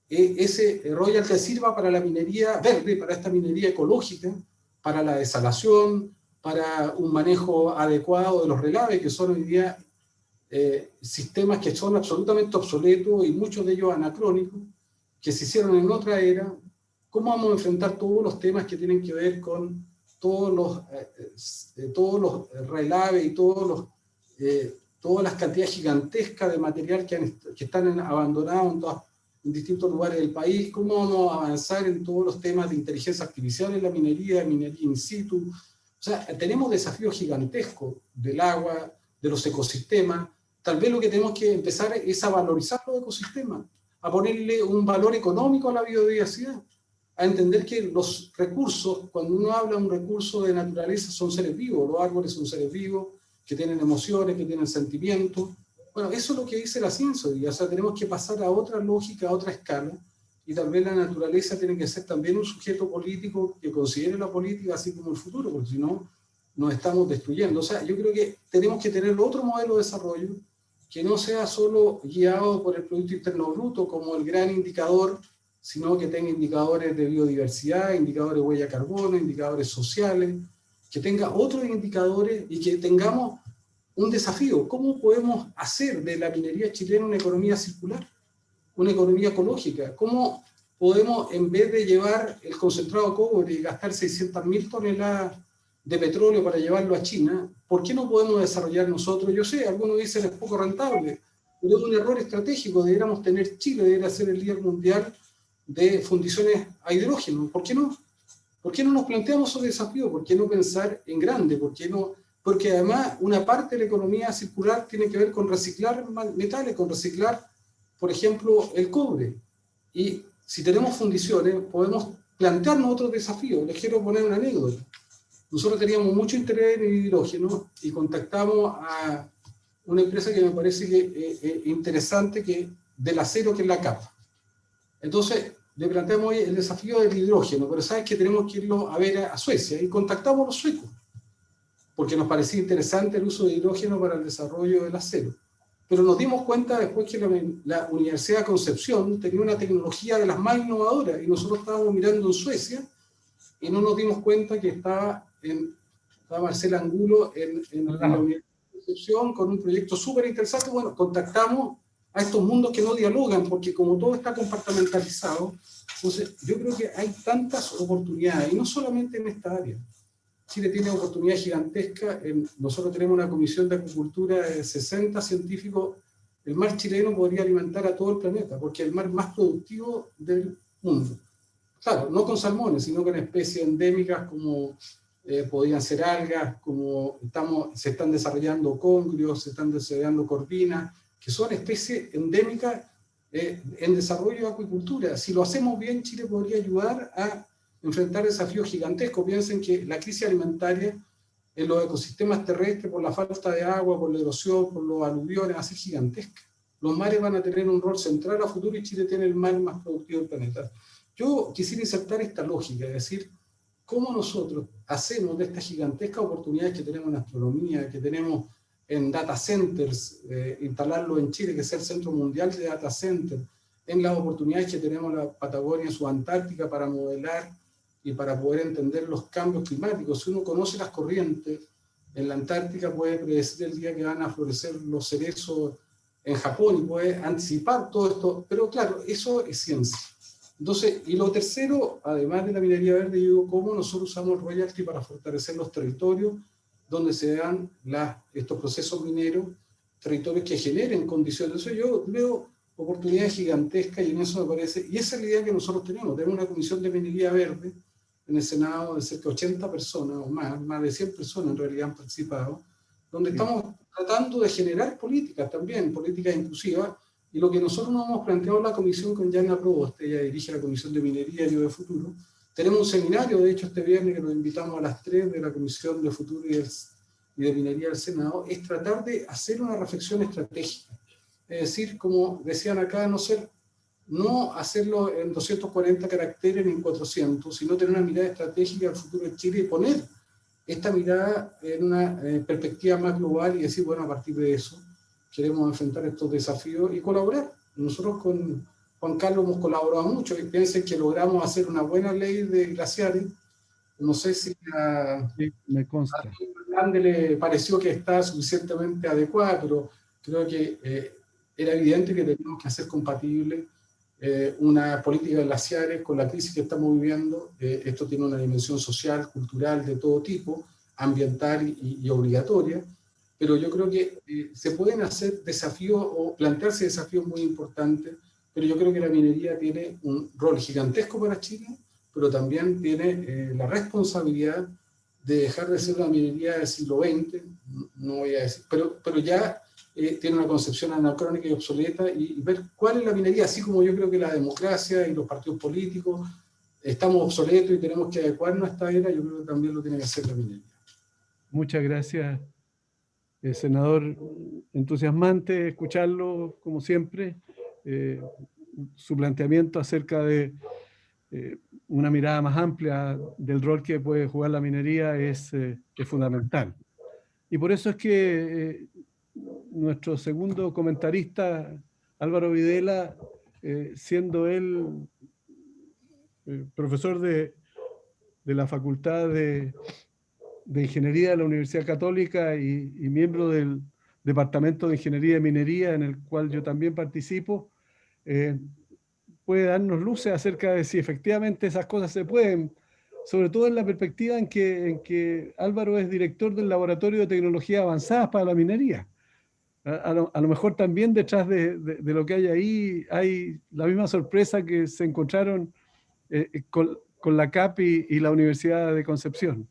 ese royalty sirva para la minería verde, para esta minería ecológica, para la desalación, para un manejo adecuado de los relaves, que son hoy día sistemas que son absolutamente obsoletos y muchos de ellos anacrónicos, que se hicieron en otra era? ¿Cómo vamos a enfrentar todos los temas que tienen que ver con todos los relaves y todas las cantidades gigantescas de material que están abandonados en distintos lugares del país? ¿Cómo vamos a avanzar en todos los temas de inteligencia artificial en la minería in situ? O sea, tenemos desafíos gigantescos del agua, de los ecosistemas. Tal vez lo que tenemos que empezar es a valorizar los ecosistemas, a ponerle un valor económico a la biodiversidad, a entender que los recursos, cuando uno habla de un recurso de naturaleza, son seres vivos. Los árboles son seres vivos, que tienen emociones, que tienen sentimientos. Bueno, eso es lo que dice la ciencia hoy día. O sea, tenemos que pasar a otra lógica, a otra escala, y tal vez la naturaleza tiene que ser también un sujeto político que considere la política así como el futuro, porque si no, nos estamos destruyendo. O sea, yo creo que tenemos que tener otro modelo de desarrollo que no sea solo guiado por el Producto Interno Bruto como el gran indicador, sino que tenga indicadores de biodiversidad, indicadores de huella de carbono, indicadores sociales, que tenga otros indicadores y que tengamos un desafío. ¿Cómo podemos hacer de la minería chilena una economía circular, una economía ecológica? ¿Cómo podemos, en vez de llevar el concentrado de cobre y gastar 600.000 toneladas de petróleo para llevarlo a China, por qué no podemos desarrollar nosotros? Yo sé, algunos dicen es poco rentable, pero es un error estratégico. Deberíamos tener Chile, debería ser el líder mundial de fundiciones a hidrógeno. ¿Por qué no? ¿Por qué no nos planteamos esos desafíos? ¿Por qué no pensar en grande? ¿Por qué no? Porque además una parte de la economía circular tiene que ver con reciclar metales, con reciclar, por ejemplo, el cobre. Y si tenemos fundiciones, podemos plantearnos otros desafíos. Les quiero poner una anécdota. Nosotros teníamos mucho interés en el hidrógeno y contactamos a una empresa que me parece que interesante, del acero, que es la capa. Entonces, le planteamos hoy el desafío del hidrógeno, pero sabes que tenemos que irlo a ver a Suecia, y contactamos a los suecos, porque nos parecía interesante el uso de hidrógeno para el desarrollo del acero. Pero nos dimos cuenta después que la Universidad de Concepción tenía una tecnología de las más innovadoras, y nosotros estábamos mirando en Suecia, y no nos dimos cuenta que estaba Marcela Angulo en la Universidad de Concepción con un proyecto súper interesante. Bueno, contactamos a estos mundos que no dialogan, porque como todo está compartimentalizado, entonces yo creo que hay tantas oportunidades, y no solamente en esta área. Chile tiene oportunidades gigantescas. Nosotros tenemos una comisión de acuicultura de 60 científicos. El mar chileno podría alimentar a todo el planeta, porque es el mar más productivo del mundo. Claro, no con salmones, sino con especies endémicas como podrían ser algas, como se están desarrollando congrios, se están desarrollando corvinas, que son especies endémicas en desarrollo de acuicultura. Si lo hacemos bien, Chile podría ayudar a enfrentar desafíos gigantescos. Piensen que la crisis alimentaria en los ecosistemas terrestres, por la falta de agua, por la erosión, por los aluviones, va a ser gigantesca. Los mares van a tener un rol central a futuro, y Chile tiene el mar más productivo del planeta. Yo quisiera insertar esta lógica, es decir, cómo nosotros hacemos de estas gigantescas oportunidades que tenemos en astronomía, que tenemos en data centers, instalarlo en Chile, que sea el centro mundial de data centers, en las oportunidades que tenemos en la Patagonia, en Subantártica, para modelar y para poder entender los cambios climáticos. Si uno conoce las corrientes, en la Antártica puede predecir el día que van a florecer los cerezos en Japón, y puede anticipar todo esto, pero claro, eso es ciencia. Entonces, y lo tercero, además de la minería verde, yo digo, cómo nosotros usamos el royalty para fortalecer los territorios donde se dan estos procesos mineros, territorios que generen condiciones. Entonces yo veo oportunidades gigantescas, y en eso me parece, y esa es la idea que nosotros tenemos una comisión de minería verde en el Senado de cerca de 80 personas, o más de 100 personas en realidad han participado, donde estamos tratando de generar políticas también, políticas inclusivas. Y lo que nosotros nos hemos planteado en la comisión con Yana Provost, ella dirige la Comisión de Minería y de Futuro. Tenemos un seminario, de hecho, este viernes, que nos invitamos a las 3 de la Comisión de Futuro y de Minería del Senado, es tratar de hacer una reflexión estratégica. Es decir, como decían acá, no ser no hacerlo en 240 caracteres ni en 400, sino tener una mirada estratégica al futuro de Chile y poner esta mirada en una perspectiva más global y decir, bueno, a partir de eso queremos enfrentar estos desafíos y colaborar. Nosotros con Juan Carlos hemos colaborado mucho y piensen que logramos hacer una buena ley de glaciares. No sé si Sí, me consta. a Grande le pareció que está suficientemente adecuada, pero creo que era evidente que teníamos que hacer compatible una política de glaciares con la crisis que estamos viviendo. Esto tiene una dimensión social, cultural, de todo tipo, ambiental y obligatoria, pero yo creo que se pueden hacer desafíos o plantearse desafíos muy importantes, pero yo creo que la minería tiene un rol gigantesco para Chile, pero también tiene la responsabilidad de dejar de ser una minería del siglo XX, no voy a decir, pero ya tiene una concepción anacrónica y obsoleta, y ver cuál es la minería, así como yo creo que la democracia y los partidos políticos estamos obsoletos y tenemos que adecuarnos a esta era, yo creo que también lo tiene que hacer la minería. Muchas gracias, senador. Entusiasmante escucharlo, como siempre. Su planteamiento acerca de una mirada más amplia del rol que puede jugar la minería es fundamental. Y por eso es que nuestro segundo comentarista, Álvaro Videla, siendo él profesor de la Facultad de Ingeniería de la Universidad Católica y miembro del Departamento de Ingeniería y Minería, en el cual yo también participo, puede darnos luces acerca de si efectivamente esas cosas se pueden, sobre todo en la perspectiva en que Álvaro es director del Laboratorio de Tecnologías Avanzadas para la Minería. A lo mejor también detrás de lo que hay ahí hay la misma sorpresa que se encontraron con la CAP y la Universidad de Concepción.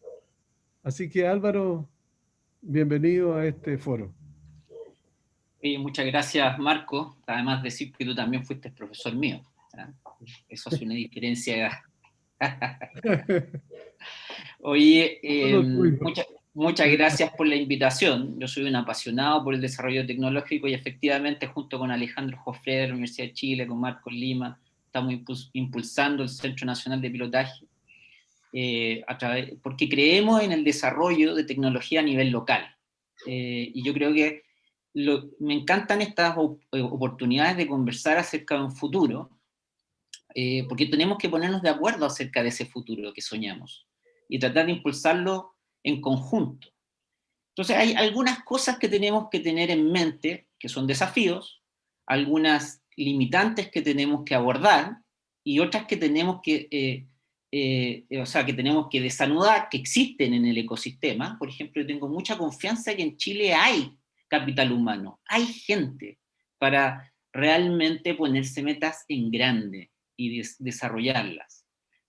Así que Álvaro, bienvenido a este foro. Muchas gracias, Marco. Además decir que tú también fuiste profesor mío. Eso hace una diferencia. Oye, muchas gracias por la invitación. Yo soy un apasionado por el desarrollo tecnológico y efectivamente junto con Alejandro Jofre de la Universidad de Chile, con Marcos Lima, estamos impulsando el Centro Nacional de Pilotaje porque creemos en el desarrollo de tecnología a nivel local. Y yo creo que me encantan estas oportunidades de conversar acerca de un futuro, porque tenemos que ponernos de acuerdo acerca de ese futuro que soñamos y tratar de impulsarlo en conjunto. Entonces hay algunas cosas que tenemos que tener en mente, que son desafíos, algunas limitantes que tenemos que abordar y otras que tenemos que, que tenemos que desanudar, que existen en el ecosistema. Por ejemplo, yo tengo mucha confianza que en Chile hay capital humano, hay gente para realmente ponerse metas en grande y desarrollarlas.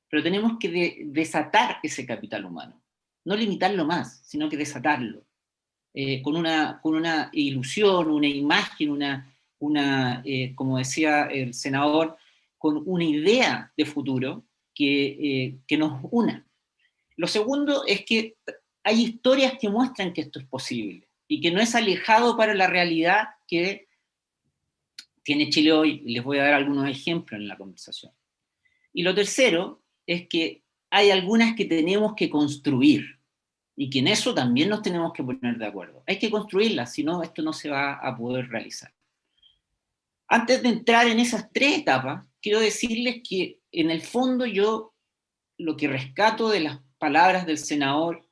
Pero tenemos que desatar ese capital humano, no limitarlo más, sino que desatarlo. Con una ilusión, una imagen, como decía el senador, con una idea de futuro que nos una. Lo segundo es que hay historias que muestran que esto es posible y que no es alejado para la realidad que tiene Chile hoy. Les voy a dar algunos ejemplos en la conversación. Y lo tercero es que hay algunas que tenemos que construir y que en eso también nos tenemos que poner de acuerdo. Hay que construirlas, si no, esto no se va a poder realizar. Antes de entrar en esas tres etapas, quiero decirles que en el fondo yo lo que rescato de las palabras del senador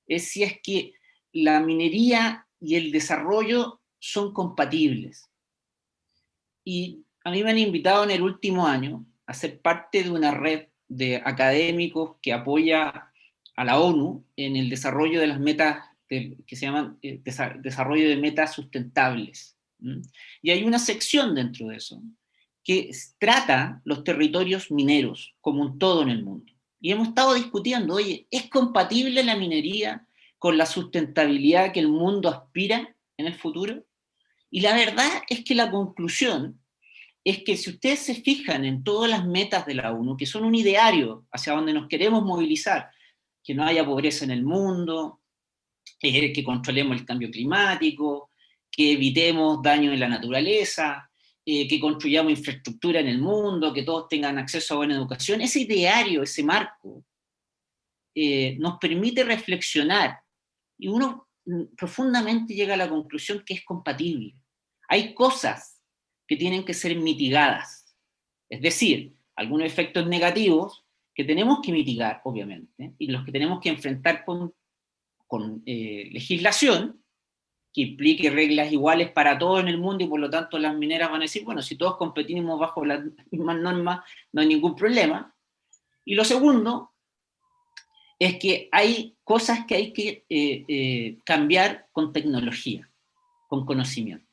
es si es que la minería y el desarrollo son compatibles. Y a mí me han invitado en el último año a ser parte de una red de académicos que apoya a la ONU en el desarrollo de las metas que se llaman desarrollo de metas sustentables. Y hay una sección dentro de eso que trata los territorios mineros como un todo en el mundo. Y hemos estado discutiendo, oye, ¿es compatible la minería con la sustentabilidad que el mundo aspira en el futuro? Y la verdad es que la conclusión es que si ustedes se fijan en todas las metas de la ONU, que son un ideario hacia donde nos queremos movilizar, que no haya pobreza en el mundo, que controlemos el cambio climático, que evitemos daño en la naturaleza, que construyamos infraestructura en el mundo, que todos tengan acceso a buena educación. Ese ideario, ese marco, nos permite reflexionar, y uno profundamente llega a la conclusión que es compatible. Hay cosas que tienen que ser mitigadas, es decir, algunos efectos negativos que tenemos que mitigar, obviamente, y los que tenemos que enfrentar con legislación que implique reglas iguales para todos en el mundo, y por lo tanto las mineras van a decir, bueno, si todos competimos bajo las mismas normas, no hay ningún problema. Y lo segundo es que hay cosas que hay que cambiar con tecnología, con conocimiento.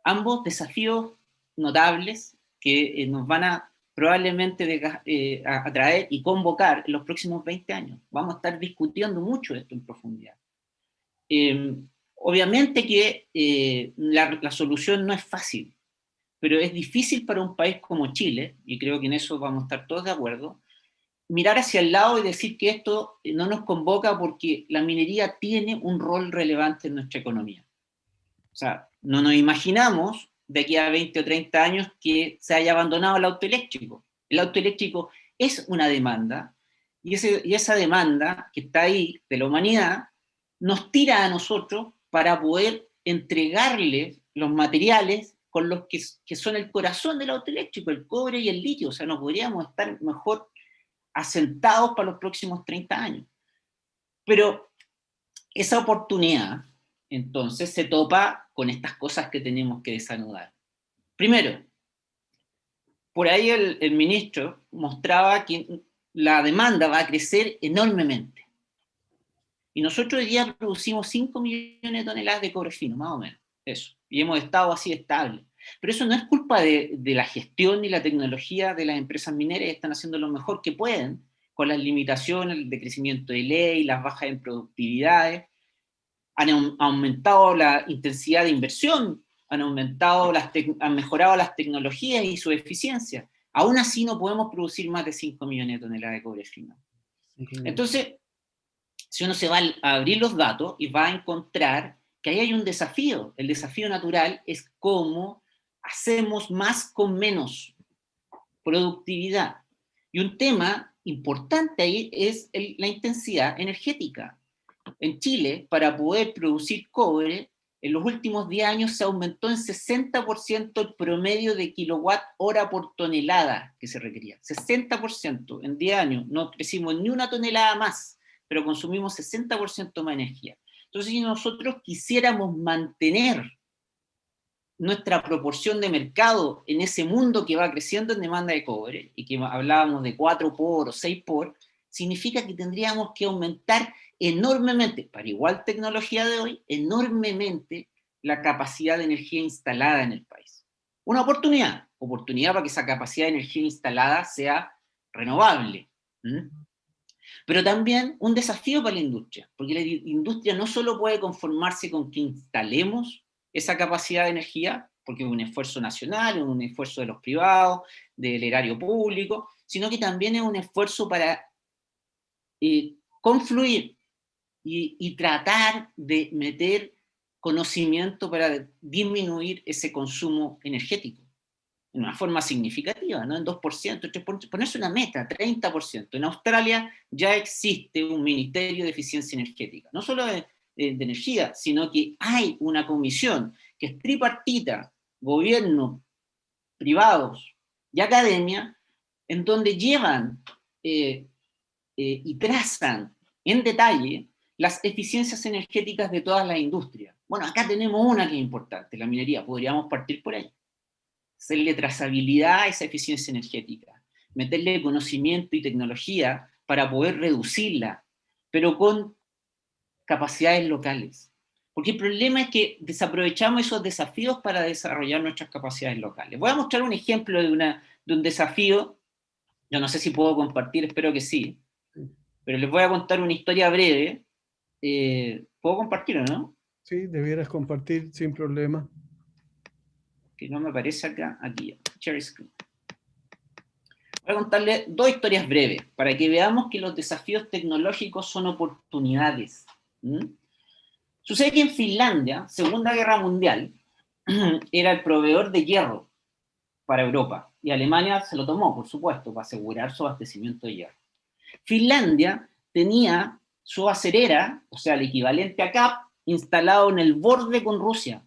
Ambos desafíos notables que nos van a probablemente atraer y convocar en los próximos 20 años. Vamos a estar discutiendo mucho esto en profundidad. Obviamente que la solución no es fácil, pero es difícil para un país como Chile, y creo que en eso vamos a estar todos de acuerdo, mirar hacia el lado y decir que esto no nos convoca porque la minería tiene un rol relevante en nuestra economía. O sea, no nos imaginamos de aquí a 20 o 30 años que se haya abandonado el auto eléctrico. El auto eléctrico es una demanda, y esa demanda que está ahí de la humanidad nos tira a nosotros para poder entregarles los materiales con los que son el corazón del auto eléctrico, el cobre y el litio. O sea, no podríamos estar mejor asentados para los próximos 30 años. Pero esa oportunidad, entonces, se topa con estas cosas que tenemos que desanudar. Primero, por ahí el ministro mostraba que la demanda va a crecer enormemente. Y nosotros hoy día producimos 5 millones de toneladas de cobre fino, más o menos, eso. Y hemos estado así estable. Pero eso no es culpa de la gestión ni la tecnología de las empresas mineras, que están haciendo lo mejor que pueden con las limitaciones, el decrecimiento de ley, las bajas en productividades. Han aumentado la intensidad de inversión, han mejorado las tecnologías y su eficiencia. Aún así no podemos producir más de 5 millones de toneladas de cobre fino. Entonces, si uno se va a abrir los datos y va a encontrar que ahí hay un desafío. El desafío natural es cómo hacemos más con menos productividad. Y un tema importante ahí es la intensidad energética. En Chile, para poder producir cobre, en los últimos 10 años se aumentó en 60% el promedio de kilowatt hora por tonelada que se requería. 60% en 10 años. No crecimos ni una tonelada más, pero consumimos 60% más energía. Entonces, si nosotros quisiéramos mantener nuestra proporción de mercado en ese mundo que va creciendo en demanda de cobre, y que hablábamos de 4 por o 6 por, significa que tendríamos que aumentar enormemente, para igual tecnología de hoy, enormemente la capacidad de energía instalada en el país. Una oportunidad para que esa capacidad de energía instalada sea renovable. Pero también un desafío para la industria, porque la industria no solo puede conformarse con que instalemos esa capacidad de energía, porque es un esfuerzo nacional, es un esfuerzo de los privados, del erario público, sino que también es un esfuerzo para confluir y tratar de meter conocimiento para disminuir ese consumo energético en una forma significativa, ¿no? En 2%, 3%, ponerse una meta, 30%. En Australia ya existe un Ministerio de Eficiencia Energética, no solo de energía, sino que hay una comisión que es tripartita, gobierno, privados y academia, en donde llevan y trazan en detalle las eficiencias energéticas de todas las industrias. Bueno, acá tenemos una que es importante, la minería, podríamos partir por ahí. Hacerle trazabilidad a esa eficiencia energética, meterle conocimiento y tecnología para poder reducirla, pero con capacidades locales. Porque el problema es que desaprovechamos esos desafíos para desarrollar nuestras capacidades locales. Voy a mostrar un ejemplo de un desafío. Yo no sé si puedo compartir, espero que sí, pero les voy a contar una historia breve. ¿Puedo compartir o no? Sí, debieras compartir sin problema. Que no me aparece acá, aquí, share screen. Voy a contarles 2 historias breves, para que veamos que los desafíos tecnológicos son oportunidades. Sucede que en Finlandia, Segunda Guerra Mundial, era el proveedor de hierro para Europa. Y Alemania se lo tomó, por supuesto, para asegurar su abastecimiento de hierro. Finlandia tenía su acerera, o sea, el equivalente a CAP, instalado en el borde con Rusia.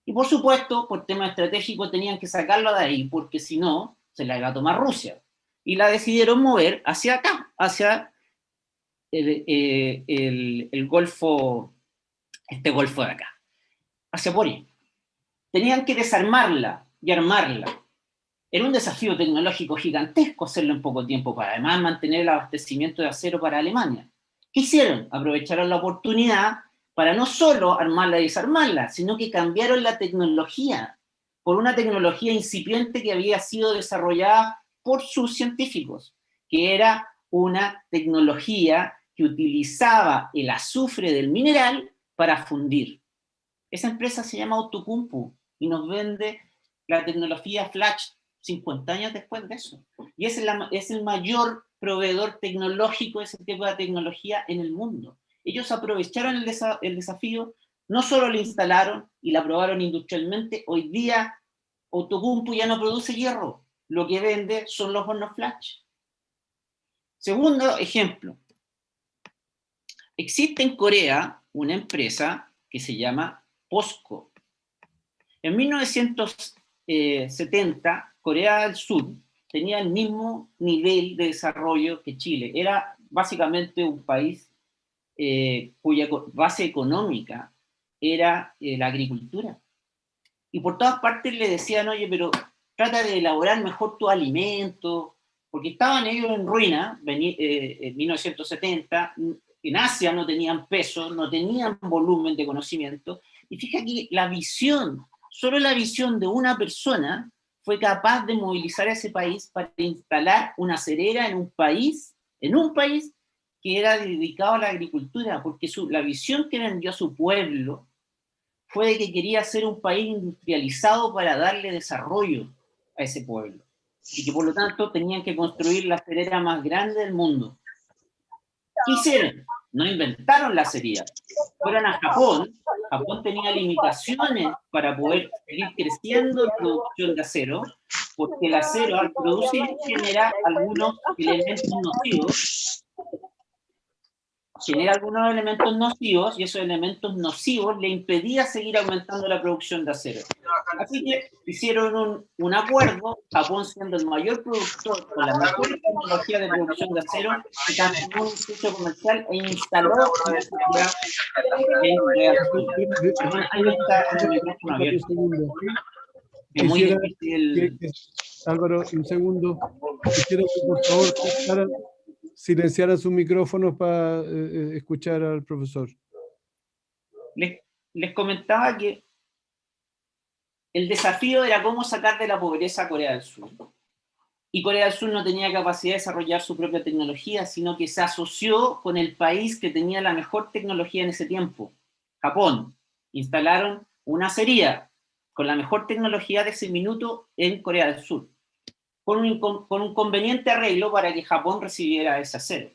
Y por supuesto, por tema estratégico, tenían que sacarlo de ahí, porque si no, se la iba a tomar Rusia. Y la decidieron mover hacia acá, hacia el Golfo, este Golfo de acá, hacia Pori. Tenían que desarmarla y armarla. Era un desafío tecnológico gigantesco hacerlo en poco tiempo, para además mantener el abastecimiento de acero para Alemania. ¿Qué hicieron? Aprovecharon la oportunidad para no solo armarla y desarmarla, sino que cambiaron la tecnología por una tecnología incipiente que había sido desarrollada por sus científicos, que era una tecnología que utilizaba el azufre del mineral para fundir. Esa empresa se llama Outokumpu y nos vende la tecnología Flash 50 años después de eso. Y es el mayor proveedor tecnológico de ese tipo de tecnología en el mundo. Ellos aprovecharon el desafío, no solo lo instalaron y la probaron industrialmente. Hoy día Outokumpu ya no produce hierro, lo que vende son los hornos Flash. Segundo ejemplo, existe en Corea una empresa que se llama POSCO. En 1970, Corea del Sur tenía el mismo nivel de desarrollo que Chile. Era básicamente un país cuya base económica era la agricultura. Y por todas partes le decían, oye, pero trata de elaborar mejor tu alimento, porque estaban ellos en ruina en 1970, en Asia no tenían peso, no tenían volumen de conocimiento, y fíjate que la visión, solo la visión de una persona fue capaz de movilizar a ese país para instalar una acerera en un país que era dedicado a la agricultura, porque la visión que vendió a su pueblo fue de que quería ser un país industrializado para darle desarrollo a ese pueblo, y que por lo tanto tenían que construir la acerera más grande del mundo. ¿Qué hicieron? No inventaron la acería. Fueron a Japón. Japón tenía limitaciones para poder seguir creciendo en producción de acero, porque el acero al producir genera algunos elementos nocivos, y esos elementos nocivos le impedían seguir aumentando la producción de acero. Así que hicieron un acuerdo, Japón siendo el mayor productor con la mejor tecnología de producción de acero, que canceló un socio comercial e instaló una actividad en Corea del Sur. Ahí está el micrófono abierto. Es muy difícil. Álvaro, un segundo. Quisiera que por favor silenciaran sus micrófonos para escuchar al profesor. Les comentaba que el desafío era cómo sacar de la pobreza a Corea del Sur. Y Corea del Sur no tenía capacidad de desarrollar su propia tecnología, sino que se asoció con el país que tenía la mejor tecnología en ese tiempo, Japón. Instalaron una acería con la mejor tecnología de ese minuto en Corea del Sur, con un conveniente arreglo para que Japón recibiera ese acero.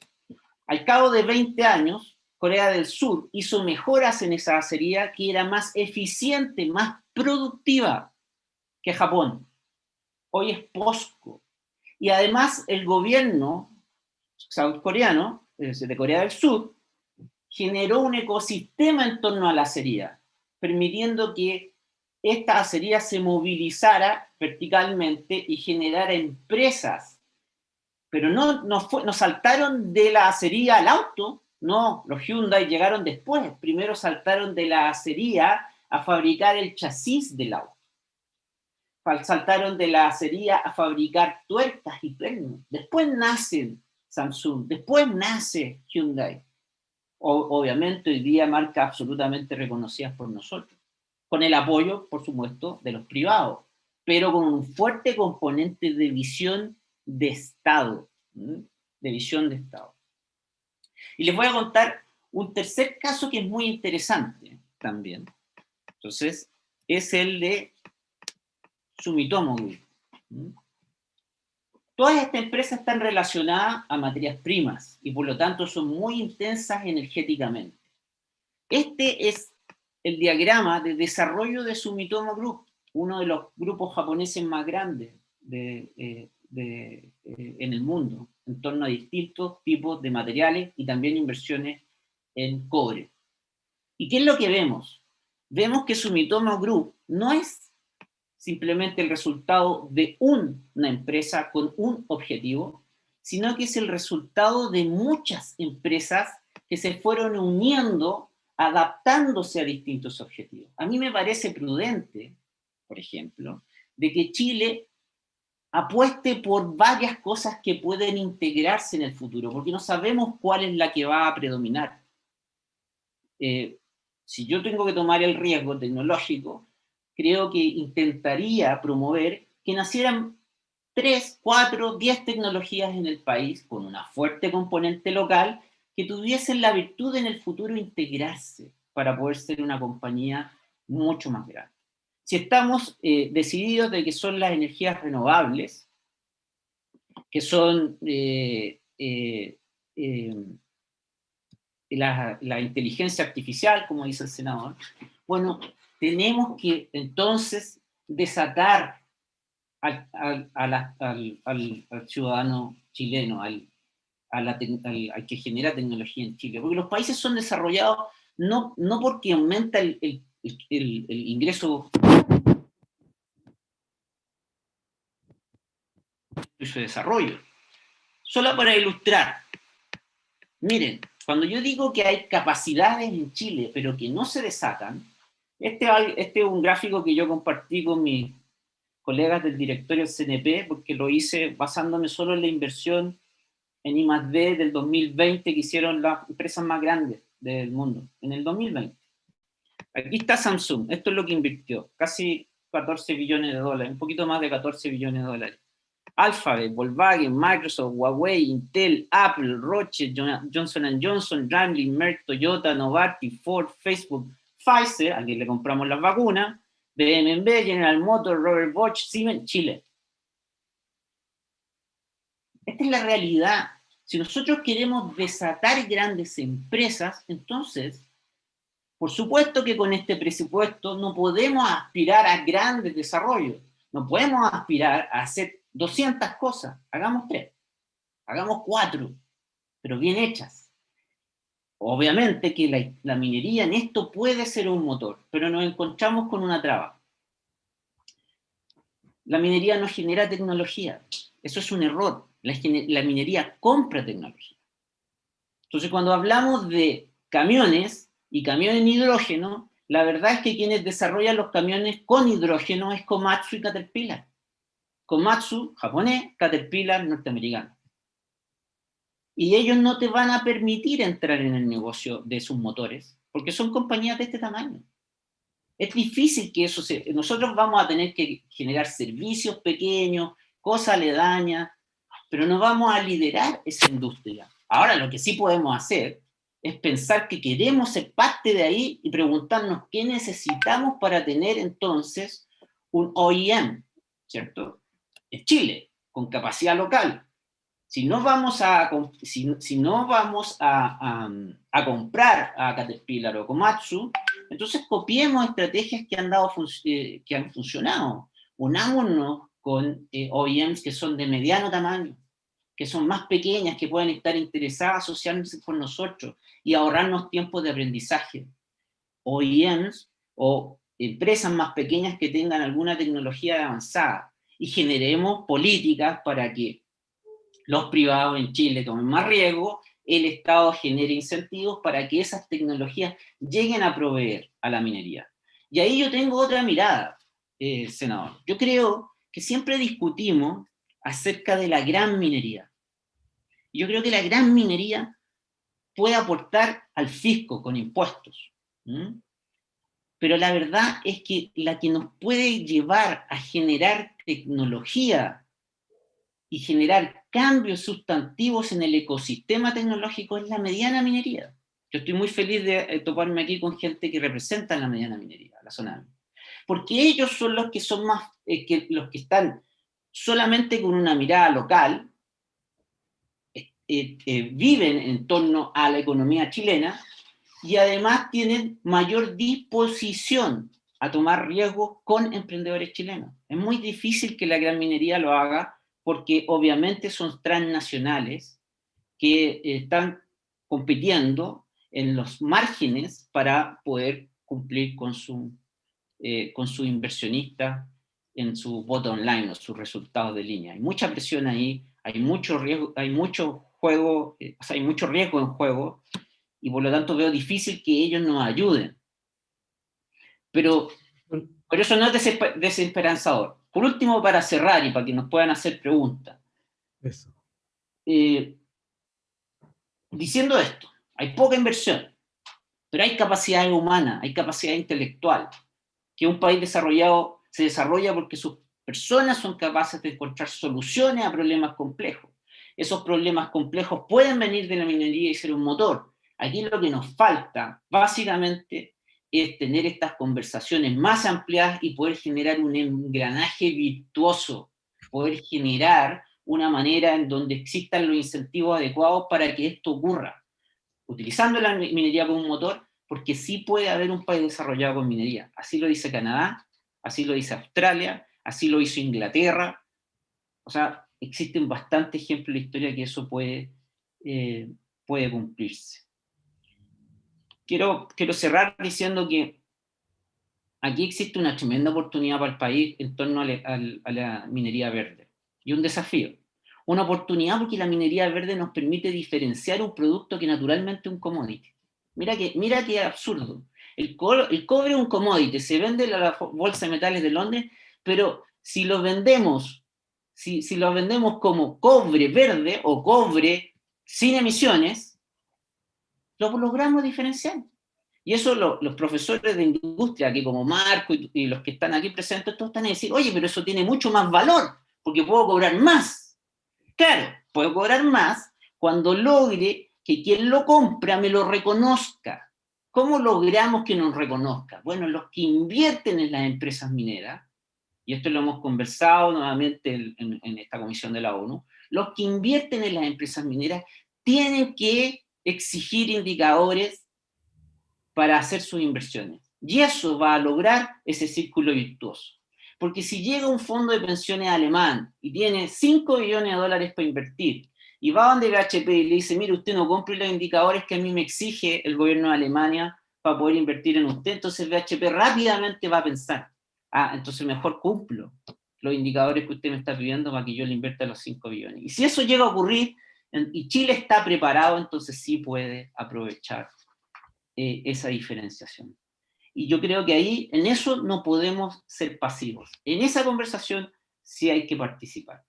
Al cabo de 20 años, Corea del Sur hizo mejoras en esa acería que era más eficiente, más productiva que Japón. Hoy es POSCO. Y además el gobierno surcoreano, de Corea del Sur, generó un ecosistema en torno a la acería, permitiendo que esta acería se movilizara verticalmente y generara empresas. Pero no saltaron de la acería al auto, no, los Hyundai llegaron después. Primero saltaron de la acería a fabricar el chasis del auto. Saltaron de la acería a fabricar tuercas y pernos. Después nace Samsung, después nace Hyundai. Obviamente hoy día marcas absolutamente reconocidas por nosotros, con el apoyo, por supuesto, de los privados, pero con un fuerte componente de visión de Estado, Y les voy a contar un tercer caso que es muy interesante también. Entonces, es el de Sumitomo Group. Todas estas empresas están relacionadas a materias primas y por lo tanto son muy intensas energéticamente. Este es el diagrama de desarrollo de Sumitomo Group uno de los grupos japoneses más grandes en el mundo, en torno a distintos tipos de materiales y también inversiones en cobre. ¿Y qué es lo que vemos? Vemos que Sumitomo Group no es simplemente el resultado de una empresa con un objetivo, sino que es el resultado de muchas empresas que se fueron uniendo, adaptándose a distintos objetivos. A mí me parece prudente, por ejemplo, de que Chile apueste por varias cosas que pueden integrarse en el futuro, porque no sabemos cuál es la que va a predominar. Si yo tengo que tomar el riesgo tecnológico, creo que intentaría promover que nacieran 3, 4, 10 tecnologías en el país con una fuerte componente local que tuviesen la virtud en el futuro integrarse para poder ser una compañía mucho más grande. Si estamos decididos de que son las energías renovables, que son la inteligencia artificial, como dice el senador, bueno, tenemos que entonces desatar al ciudadano chileno, al que genera tecnología en Chile. Porque los países son desarrollados no porque aumenta el ingreso y su desarrollo. Solo para ilustrar, miren, cuando yo digo que hay capacidades en Chile, pero que no se desatan, este es un gráfico que yo compartí con mis colegas del directorio del CNP, porque lo hice basándome solo en la inversión en I+D del 2020 que hicieron las empresas más grandes del mundo, en el 2020. Aquí está Samsung, esto es lo que invirtió, casi 14 billones de dólares, un poquito más de 14 billones de dólares. Alphabet, Volkswagen, Microsoft, Huawei, Intel, Apple, Roche, Johnson & Johnson, Daimler, Merck, Toyota, Novartis, Ford, Facebook, Pfizer, a quien le compramos las vacunas, BMW, General Motors, Robert Bosch, Siemens, Chile. Esta es la realidad. Si nosotros queremos desatar grandes empresas, entonces, por supuesto que con este presupuesto no podemos aspirar a grandes desarrollos. No podemos aspirar a hacer 200 cosas. Hagamos 3, hagamos 4, pero bien hechas. Obviamente que la minería en esto puede ser un motor, pero nos encontramos con una traba. La minería no genera tecnología. Eso es un error. La minería compra tecnología. Entonces, cuando hablamos de camiones y camiones en hidrógeno, la verdad es que quienes desarrollan los camiones con hidrógeno es Komatsu y Caterpillar. Komatsu, japonés, Caterpillar, norteamericano. Y ellos no te van a permitir entrar en el negocio de sus motores, porque son compañías de este tamaño. Es difícil que eso se... Nosotros vamos a tener que generar servicios pequeños, cosas aledañas, pero no vamos a liderar esa industria. Ahora, lo que sí podemos hacer es pensar que queremos ser parte de ahí y preguntarnos qué necesitamos para tener entonces un OEM, ¿cierto? En Chile, con capacidad local. Si no vamos a comprar a Caterpillar o Komatsu, entonces copiemos estrategias que han funcionado. Unámonos con OEMs que son de mediano tamaño, que son más pequeñas, que pueden estar interesadas asociándose con nosotros y ahorrarnos tiempo de aprendizaje. OEMs o empresas más pequeñas que tengan alguna tecnología avanzada y generemos políticas para que los privados en Chile tomen más riesgo, el Estado genere incentivos para que esas tecnologías lleguen a proveer a la minería. Y ahí yo tengo otra mirada, senador. Yo creo que siempre discutimos acerca de la gran minería. Yo creo que la gran minería puede aportar al fisco con impuestos. Pero la verdad es que la que nos puede llevar a generar tecnología y generar cambios sustantivos en el ecosistema tecnológico es la mediana minería. Yo estoy muy feliz de toparme aquí con gente que representa la mediana minería, la zona. Porque ellos son los que son más, los que están solamente con una mirada local, viven en torno a la economía chilena y además tienen mayor disposición a tomar riesgos con emprendedores chilenos. Es muy difícil que la gran minería lo haga porque obviamente son transnacionales que están compitiendo en los márgenes para poder cumplir con su inversionista en su bottom line o sus resultados de línea. Hay mucha presión ahí, hay mucho riesgo, hay mucho juego, hay mucho riesgo en juego, y por lo tanto veo difícil que ellos nos ayuden. Pero eso no es desesperanzador. Por último, para cerrar y para que nos puedan hacer preguntas. Eso. Diciendo esto, hay poca inversión, pero hay capacidad humana, hay capacidad intelectual, que un país desarrollado se desarrolla porque sus personas son capaces de encontrar soluciones a problemas complejos. Esos problemas complejos pueden venir de la minería y ser un motor. Aquí lo que nos falta, básicamente, es tener estas conversaciones más ampliadas y poder generar un engranaje virtuoso, poder generar una manera en donde existan los incentivos adecuados para que esto ocurra, utilizando la minería como un motor, porque sí puede haber un país desarrollado con minería. Así lo dice Canadá, así lo dice Australia, así lo hizo Inglaterra. O sea, existen bastantes ejemplos en la historia que eso puede cumplirse. Quiero cerrar diciendo que aquí existe una tremenda oportunidad para el país en torno a la minería verde, y un desafío. Una oportunidad porque la minería verde nos permite diferenciar un producto que naturalmente es un commodity. Mira que absurdo. El cobre es un commodity, se vende en la Bolsa de Metales de Londres, pero si lo vendemos, si lo vendemos como cobre verde o cobre sin emisiones, lo logramos diferenciar. Y eso los profesores de industria, que como Marco y los que están aquí presentes, todos están a decir, oye, pero eso tiene mucho más valor, porque puedo cobrar más. Claro, puedo cobrar más cuando logre que quien lo compra me lo reconozca. ¿Cómo logramos que nos reconozca? Bueno, los que invierten en las empresas mineras, y esto lo hemos conversado nuevamente en esta comisión de la ONU, los que invierten en las empresas mineras tienen que exigir indicadores para hacer sus inversiones. Y eso va a lograr ese círculo virtuoso. Porque si llega un fondo de pensiones alemán y tiene 5 billones de dólares para invertir, y va donde BHP y le dice, mire, usted no compre los indicadores que a mí me exige el gobierno de Alemania para poder invertir en usted, entonces BHP rápidamente va a pensar, entonces mejor cumplo los indicadores que usted me está pidiendo para que yo le invierta los 5 billones. Y si eso llega a ocurrir, y Chile está preparado, entonces sí puede aprovechar esa diferenciación. Y yo creo que ahí, en eso no podemos ser pasivos. En esa conversación sí hay que participar.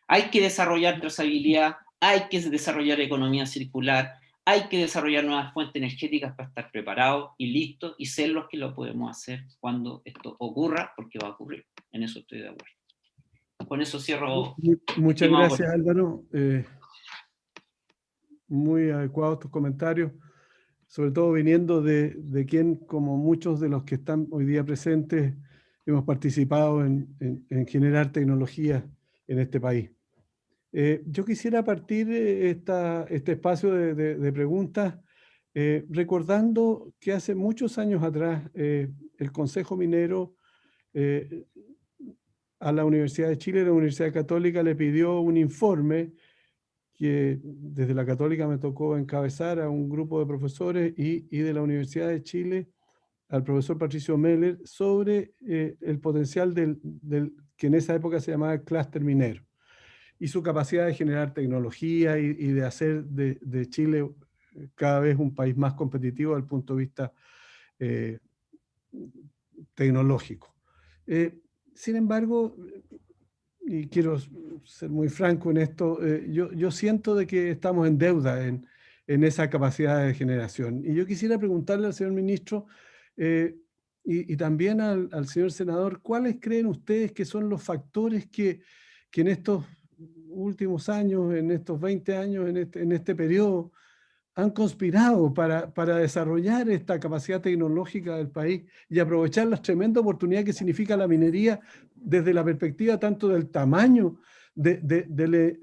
Hay que desarrollar trazabilidad, hay que desarrollar economía circular, hay que desarrollar nuevas fuentes energéticas para estar preparados y listos y ser los que lo podemos hacer cuando esto ocurra, porque va a ocurrir. En eso estoy de acuerdo. Con eso cierro. Muchas gracias, Álvaro. Muy adecuados tus comentarios, sobre todo viniendo de quien, como muchos de los que están hoy día presentes, hemos participado en generar tecnología en este país. Yo quisiera partir este espacio de preguntas recordando que hace muchos años atrás el Consejo Minero a la Universidad de Chile, la Universidad Católica, le pidió un informe que desde la Católica me tocó encabezar a un grupo de profesores y de la Universidad de Chile al profesor Patricio Meller sobre el potencial del que en esa época se llamaba clúster minero y su capacidad de generar tecnología y de hacer de Chile cada vez un país más competitivo desde el punto de vista tecnológico. Sin embargo, y quiero ser muy franco en esto, yo siento de que estamos en deuda en esa capacidad de generación. Y yo quisiera preguntarle al señor ministro y también al señor senador, ¿cuáles creen ustedes que son los factores que en estos últimos años, en estos 20 años, en este periodo, han conspirado para desarrollar esta capacidad tecnológica del país y aprovechar la tremenda oportunidad que significa la minería desde la perspectiva tanto del tamaño de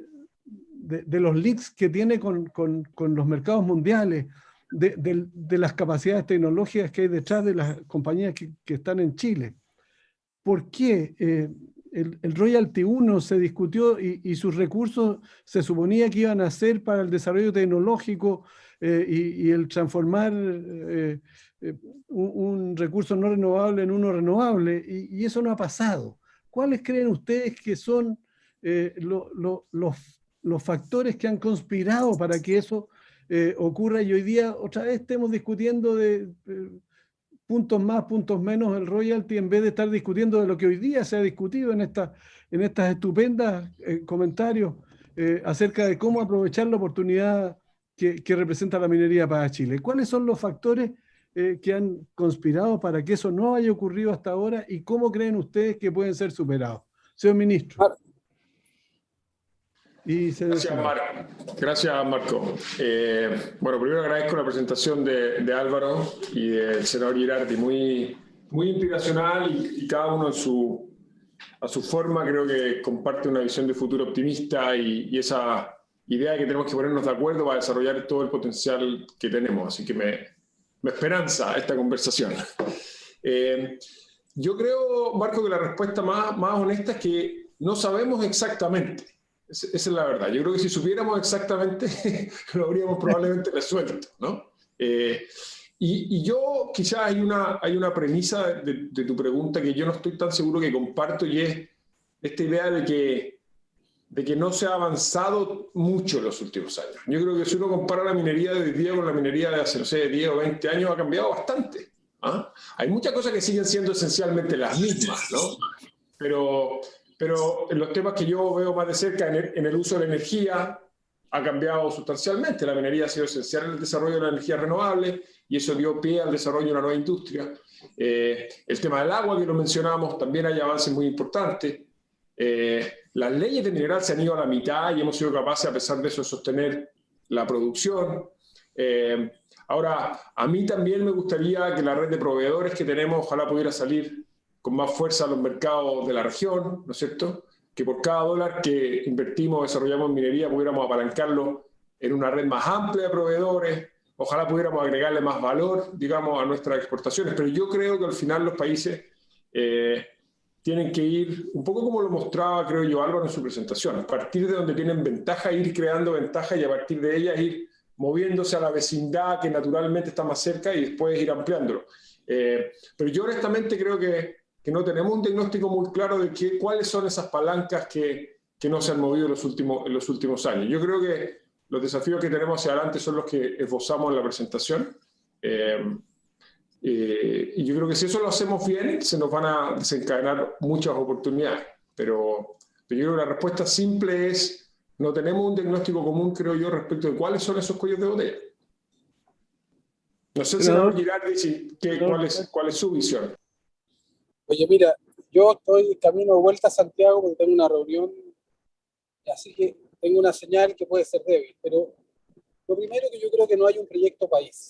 los links que tiene con los mercados mundiales, de las capacidades tecnológicas que hay detrás de las compañías que están en Chile. ¿Por qué el Royalty 1 se discutió y sus recursos se suponía que iban a ser para el desarrollo tecnológico y el transformar un recurso no renovable en uno renovable, y eso no ha pasado? ¿Cuáles creen ustedes que son los factores que han conspirado para que eso ocurra y hoy día otra vez estemos discutiendo de puntos más, puntos menos el royalty, en vez de estar discutiendo de lo que hoy día se ha discutido en estas estupendas comentarios acerca de cómo aprovechar la oportunidad que representa la minería para Chile? ¿Cuáles son los factores que han conspirado para que eso no haya ocurrido hasta ahora y cómo creen ustedes que pueden ser superados? Señor ministro. Gracias, Marco. Bueno, primero agradezco la presentación de Álvaro y del senador Girardi, muy inspiracional, y cada uno a su forma creo que comparte una visión de futuro optimista y esa idea de que tenemos que ponernos de acuerdo para desarrollar todo el potencial que tenemos. Así que me esperanza esta conversación. Yo creo, Marco, que la respuesta más honesta es que no sabemos exactamente. Esa es la verdad. Yo creo que si supiéramos exactamente, lo habríamos probablemente resuelto, ¿no? Y yo, quizás hay una premisa de tu pregunta que yo no estoy tan seguro que comparto, y es esta idea de que no se ha avanzado mucho en los últimos años. Yo creo que si uno compara la minería de hoy día con la minería de hace, no sé, 10 o 20 años, ha cambiado bastante. ¿Ah? Hay muchas cosas que siguen siendo esencialmente las mismas, ¿no? Pero en los temas que yo veo más de cerca, en el uso de la energía, ha cambiado sustancialmente. La minería ha sido esencial en el desarrollo de la energía renovable y eso dio pie al desarrollo de una nueva industria. El tema del agua, que lo mencionamos, también hay avances muy importantes. Las leyes de mineral se han ido a la mitad y hemos sido capaces, a pesar de eso, de sostener la producción. Ahora, a mí también me gustaría que la red de proveedores que tenemos, ojalá pudiera salir con más fuerza a los mercados de la región, ¿no es cierto? Que por cada dólar que invertimos, desarrollamos en minería, pudiéramos apalancarlo en una red más amplia de proveedores. Ojalá pudiéramos agregarle más valor, digamos, a nuestras exportaciones. Pero yo creo que al final los países tienen que ir, un poco como lo mostraba, creo yo, Álvaro en su presentación, a partir de donde tienen ventaja, ir creando ventaja y a partir de ellas ir moviéndose a la vecindad que naturalmente está más cerca y después ir ampliándolo. Pero yo honestamente creo que no tenemos un diagnóstico muy claro de cuáles son esas palancas que no se han movido en los últimos años. Yo creo que los desafíos que tenemos hacia adelante son los que esbozamos en la presentación. Y yo creo que si eso lo hacemos bien, se nos van a desencadenar muchas oportunidades. Pero yo creo que la respuesta simple es: no tenemos un diagnóstico común, creo yo, respecto de cuáles son esos cuellos de botella. No sé, senador Girardi, ¿cuál es su visión? Oye, mira, yo estoy camino de vuelta a Santiago porque tengo una reunión, así que tengo una señal que puede ser débil, pero lo primero que yo creo que no hay un proyecto país,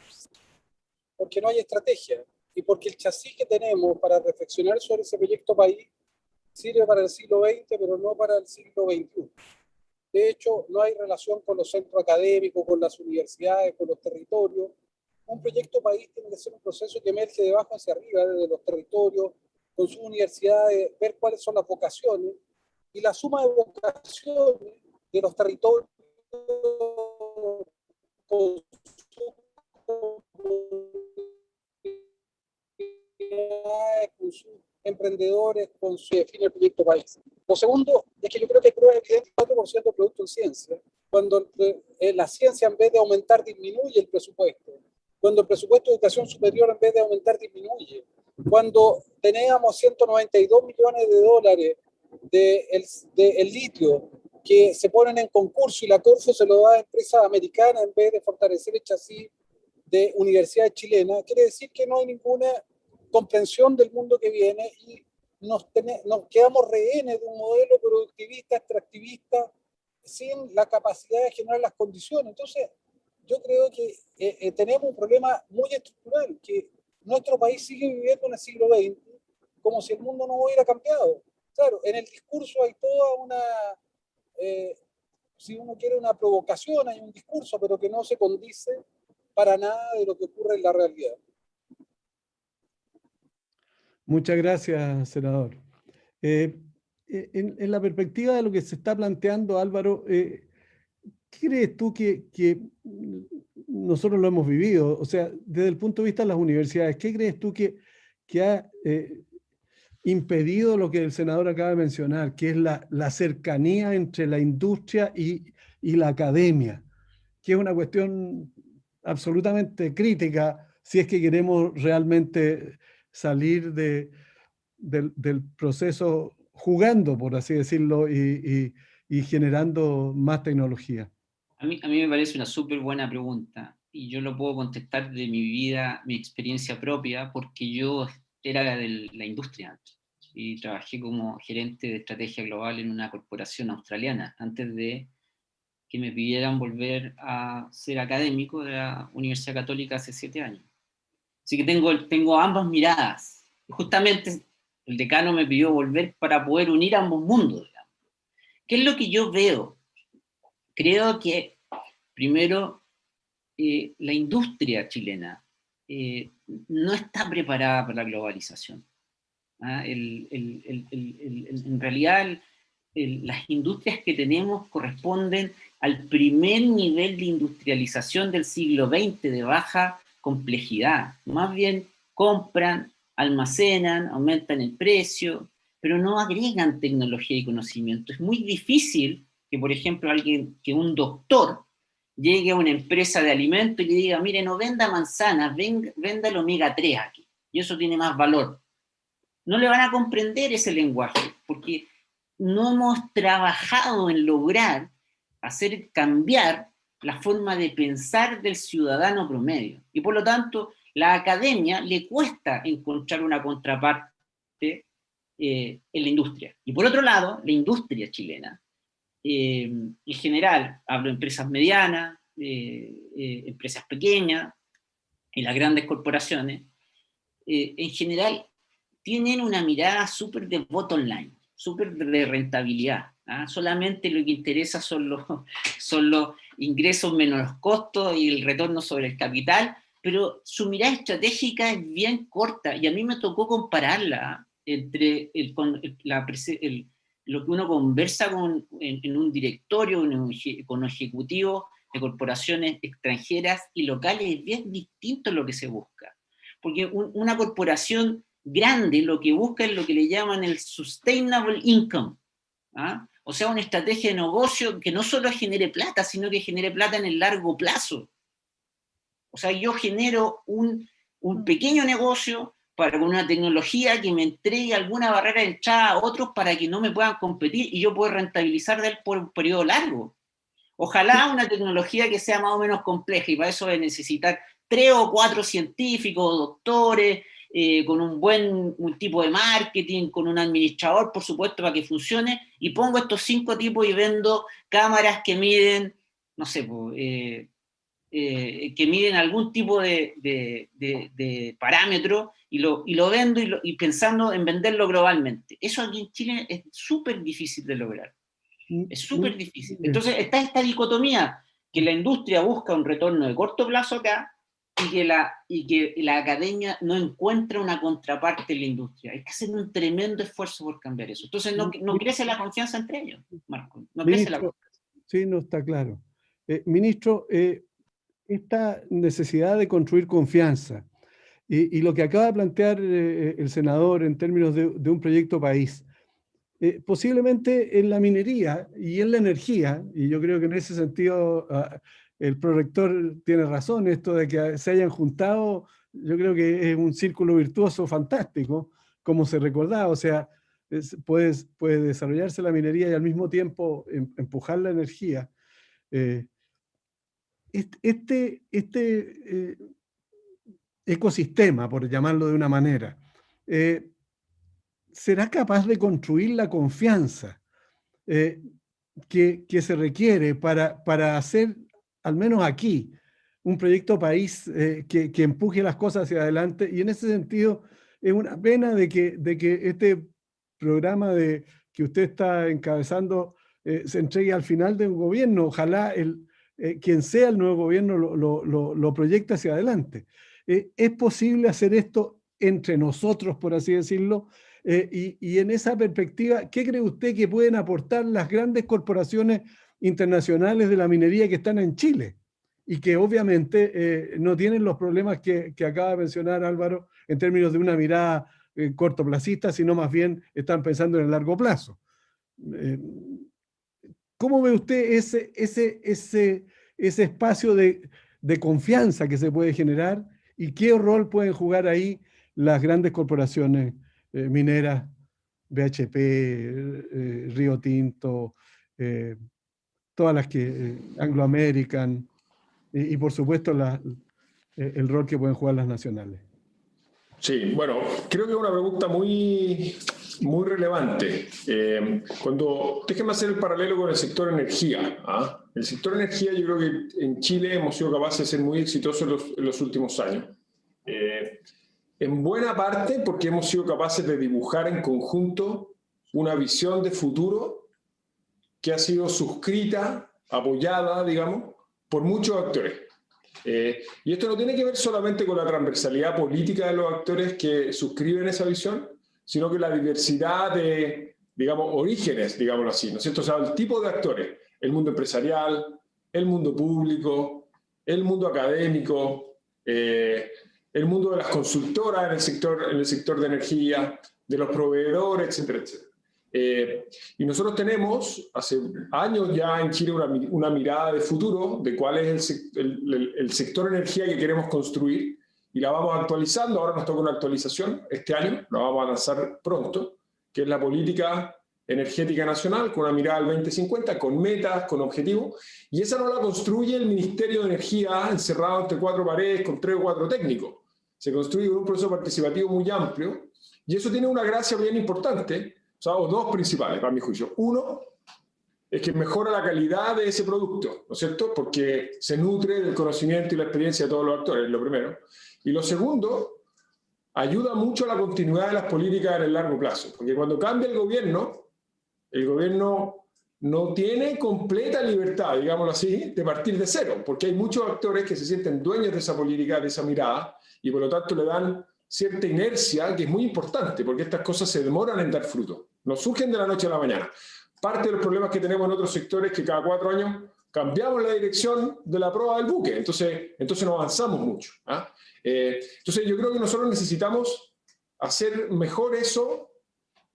porque no hay estrategia y porque el chasis que tenemos para reflexionar sobre ese proyecto país sirve para el siglo XX, pero no para el siglo XXI. De hecho, no hay relación con los centros académicos, con las universidades, con los territorios. Un proyecto país tiene que ser un proceso que emerge de abajo hacia arriba, desde los territorios, con sus universidades, ver cuáles son las vocaciones, y la suma de vocaciones de los territorios con sus emprendedores, con su define el proyecto país. Lo segundo es que yo creo que hay pruebas evidentes: 4% de producto en ciencia, cuando la ciencia en vez de aumentar disminuye el presupuesto, cuando el presupuesto de educación superior en vez de aumentar disminuye, cuando teníamos 192 millones de dólares de litio que se ponen en concurso y la Corfo se lo da a empresas americanas en vez de fortalecer el chasis de universidades chilenas, quiere decir que no hay ninguna comprensión del mundo que viene y nos quedamos rehenes de un modelo productivista, extractivista, sin la capacidad de generar las condiciones. Entonces, yo creo que tenemos un problema muy estructural, que nuestro país sigue viviendo en el siglo XX como si el mundo no hubiera cambiado. Claro, en el discurso hay toda una, si uno quiere, una provocación, hay un discurso, pero que no se condice para nada de lo que ocurre en la realidad. Muchas gracias, senador. En la perspectiva de lo que se está planteando, Álvaro, ¿qué crees tú que nosotros lo hemos vivido? O sea, desde el punto de vista de las universidades, ¿qué crees tú que ha impedido lo que el senador acaba de mencionar, que es la cercanía entre la industria y la academia, que es una cuestión absolutamente crítica si es que queremos realmente salir del proceso jugando, por así decirlo, y generando más tecnología? A mí me parece una súper buena pregunta y yo lo puedo contestar de mi vida, mi experiencia propia, porque yo era de la industria y trabajé como gerente de estrategia global en una corporación australiana antes de que me pidieran volver a ser académico de la Universidad Católica hace 7 años. Así que tengo ambas miradas. Justamente el decano me pidió volver para poder unir ambos mundos, digamos. ¿Qué es lo que yo veo? Creo que, primero, la industria chilena no está preparada para la globalización. En realidad, las industrias que tenemos corresponden al primer nivel de industrialización del siglo XX de baja complejidad. Más bien compran, almacenan, aumentan el precio, pero no agregan tecnología y conocimiento. Es muy difícil que, por ejemplo, que un doctor llegue a una empresa de alimentos y le diga, mire, no venda manzanas, venda el omega 3 aquí, y eso tiene más valor. No le van a comprender ese lenguaje, porque no hemos trabajado en lograr hacer cambiar la forma de pensar del ciudadano promedio. Y por lo tanto, la academia le cuesta encontrar una contraparte en la industria. Y por otro lado, la industria chilena, en general, hablo de empresas medianas, empresas pequeñas y las grandes corporaciones, en general tienen una mirada súper de bottom line, súper de rentabilidad. Solamente lo que interesa son los ingresos menos los costos y el retorno sobre el capital, pero su mirada estratégica es bien corta y a mí me tocó compararla entre lo que uno conversa en un directorio, con ejecutivos de corporaciones extranjeras y locales. Es bien distinto lo que se busca, porque una corporación grande lo que busca es lo que le llaman el sustainable income, o sea, una estrategia de negocio que no solo genere plata, sino que genere plata en el largo plazo. O sea, yo genero un pequeño negocio con una tecnología que me entregue alguna barrera de entrada a otros para que no me puedan competir y yo pueda rentabilizar de él por un periodo largo. Ojalá una tecnología que sea más o menos compleja, y para eso es necesitar 3 o 4 científicos, doctores, con un tipo de marketing, con un administrador, por supuesto, para que funcione, y pongo estos 5 tipos y vendo cámaras que miden, no sé, que miden algún tipo de parámetro, y lo vendo y pensando en venderlo globalmente. Eso aquí en Chile es súper difícil de lograr. Es súper difícil. Entonces está esta dicotomía, que la industria busca un retorno de corto plazo acá, y que la academia no encuentra una contraparte en la industria. Hay que hacer un tremendo esfuerzo por cambiar eso. Entonces no crece la confianza entre ellos, Marco. No crece la confianza. Sí, no está claro. Ministro, esta necesidad de construir confianza y lo que acaba de plantear el senador en términos de un proyecto país, posiblemente en la minería y en la energía, y yo creo que en ese sentido el prorector tiene razón, esto de que se hayan juntado, yo creo que es un círculo virtuoso fantástico, como se recordaba, o sea, puede desarrollarse la minería y al mismo tiempo empujar la energía. Este ecosistema, por llamarlo de una manera, ¿será capaz de construir la confianza que se requiere para hacer, al menos aquí, un proyecto país que empuje las cosas hacia adelante? Y en ese sentido, es una pena de que este programa que usted está encabezando se entregue al final de un gobierno. Ojalá quien sea el nuevo gobierno lo proyecta hacia adelante. ¿Es posible hacer esto entre nosotros, por así decirlo? Y en esa perspectiva, ¿qué cree usted que pueden aportar las grandes corporaciones internacionales de la minería que están en Chile? Y que obviamente no tienen los problemas que acaba de mencionar Álvaro en términos de una mirada cortoplacista, sino más bien están pensando en el largo plazo. ¿Cómo ve usted ese espacio de confianza que se puede generar y qué rol pueden jugar ahí las grandes corporaciones mineras, BHP, Río Tinto, todas las que, Anglo American, y por supuesto el rol que pueden jugar las nacionales? Sí, bueno, creo que es una pregunta muy relevante. Déjeme hacer el paralelo con el sector energía. El sector energía, yo creo que en Chile hemos sido capaces de ser muy exitosos en los últimos años. En buena parte porque hemos sido capaces de dibujar en conjunto una visión de futuro que ha sido suscrita, apoyada, digamos, por muchos actores. Y esto no tiene que ver solamente con la transversalidad política de los actores que suscriben esa visión, sino que la diversidad de, digamos, orígenes, digámoslo así, ¿no es cierto? O sea, el tipo de actores, el mundo empresarial, el mundo público, el mundo académico, el mundo de las consultoras en el sector de energía, de los proveedores, etcétera, etcétera. Y nosotros tenemos hace años ya en Chile una mirada de futuro de cuál es el sector energía que queremos construir y la vamos actualizando. Ahora nos toca una actualización este año, la vamos a lanzar pronto, que es la política energética nacional con una mirada al 2050, con metas, con objetivos, y esa no la construye el Ministerio de Energía encerrado entre cuatro paredes con 3 o 4 técnicos. Se construye con un proceso participativo muy amplio y eso tiene una gracia bien importante. O dos principales, para mi juicio. Uno, es que mejora la calidad de ese producto, ¿no es cierto? Porque se nutre del conocimiento y la experiencia de todos los actores, lo primero. Y lo segundo, ayuda mucho a la continuidad de las políticas en el largo plazo. Porque cuando cambia el gobierno no tiene completa libertad, digámoslo así, de partir de cero. Porque hay muchos actores que se sienten dueños de esa política, de esa mirada, y por lo tanto le dan cierta inercia, que es muy importante, porque estas cosas se demoran en dar fruto. No surgen de la noche a la mañana. Parte de los problemas que tenemos en otros sectores es que cada 4 años cambiamos la dirección de la proa del buque, entonces no avanzamos mucho. Entonces yo creo que nosotros necesitamos hacer mejor eso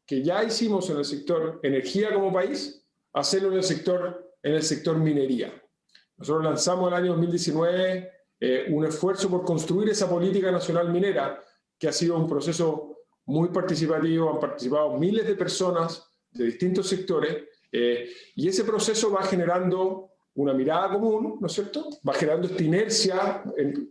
que ya hicimos en el sector energía como país, hacerlo en el sector minería. Nosotros lanzamos el año 2019 un esfuerzo por construir esa política nacional minera, que ha sido un proceso muy participativo, han participado miles de personas de distintos sectores, y ese proceso va generando una mirada común, ¿no es cierto? Va generando esta inercia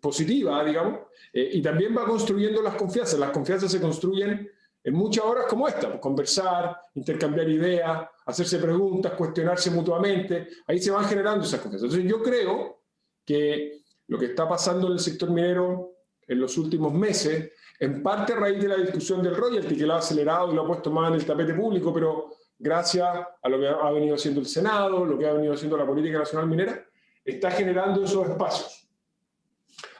positiva, digamos, y también va construyendo las confianzas. Las confianzas se construyen en muchas horas como esta, pues, conversar, intercambiar ideas, hacerse preguntas, cuestionarse mutuamente, ahí se van generando esas confianzas. Entonces yo creo que lo que está pasando en el sector minero en los últimos meses, en parte a raíz de la discusión del royalty, que lo ha acelerado y lo ha puesto más en el tapete público, pero gracias a lo que ha venido haciendo el Senado, lo que ha venido haciendo la política nacional minera, está generando esos espacios.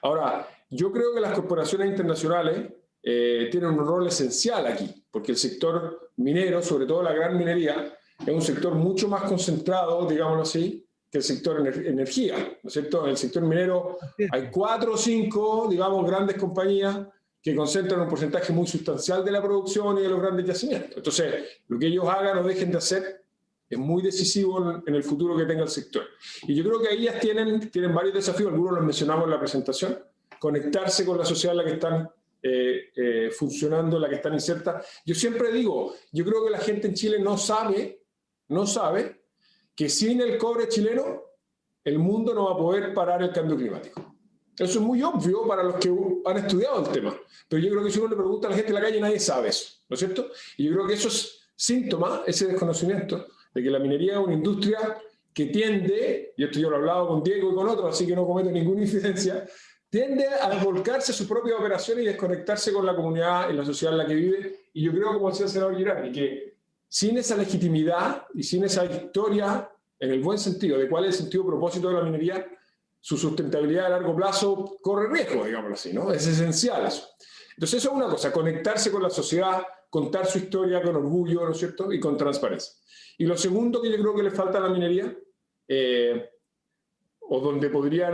Ahora, yo creo que las corporaciones internacionales tienen un rol esencial aquí, porque el sector minero, sobre todo la gran minería, es un sector mucho más concentrado, digámoslo así, que el sector energía, ¿no es cierto? En el sector minero hay 4 o 5, digamos, grandes compañías que concentran un porcentaje muy sustancial de la producción y de los grandes yacimientos. Entonces, lo que ellos hagan o dejen de hacer es muy decisivo en el futuro que tenga el sector. Y yo creo que ahí ya tienen varios desafíos, algunos los mencionamos en la presentación, conectarse con la sociedad en la que están funcionando, en la que están insertas. Yo siempre digo, yo creo que la gente en Chile no sabe que sin el cobre chileno el mundo no va a poder parar el cambio climático. Eso es muy obvio para los que han estudiado el tema, pero yo creo que si uno le pregunta a la gente en la calle nadie sabe eso, ¿no es cierto? Y yo creo que eso es síntoma, ese desconocimiento, de que la minería es una industria que tiende, y esto yo lo he hablado con Diego y con otros, así que no cometo ninguna infidencia, tiende a volcarse a su propia operación y desconectarse con la comunidad y la sociedad en la que vive. Y yo creo, como decía el senador Girardi, que sin esa legitimidad y sin esa historia en el buen sentido, de cuál es el sentido propósito de la minería, su sustentabilidad a largo plazo corre riesgo, digámoslo así, ¿no? Es esencial eso. Entonces eso es una cosa, conectarse con la sociedad, contar su historia con orgullo, ¿no es cierto? Y con transparencia. Y lo segundo que yo creo que le falta a la minería, o donde podrían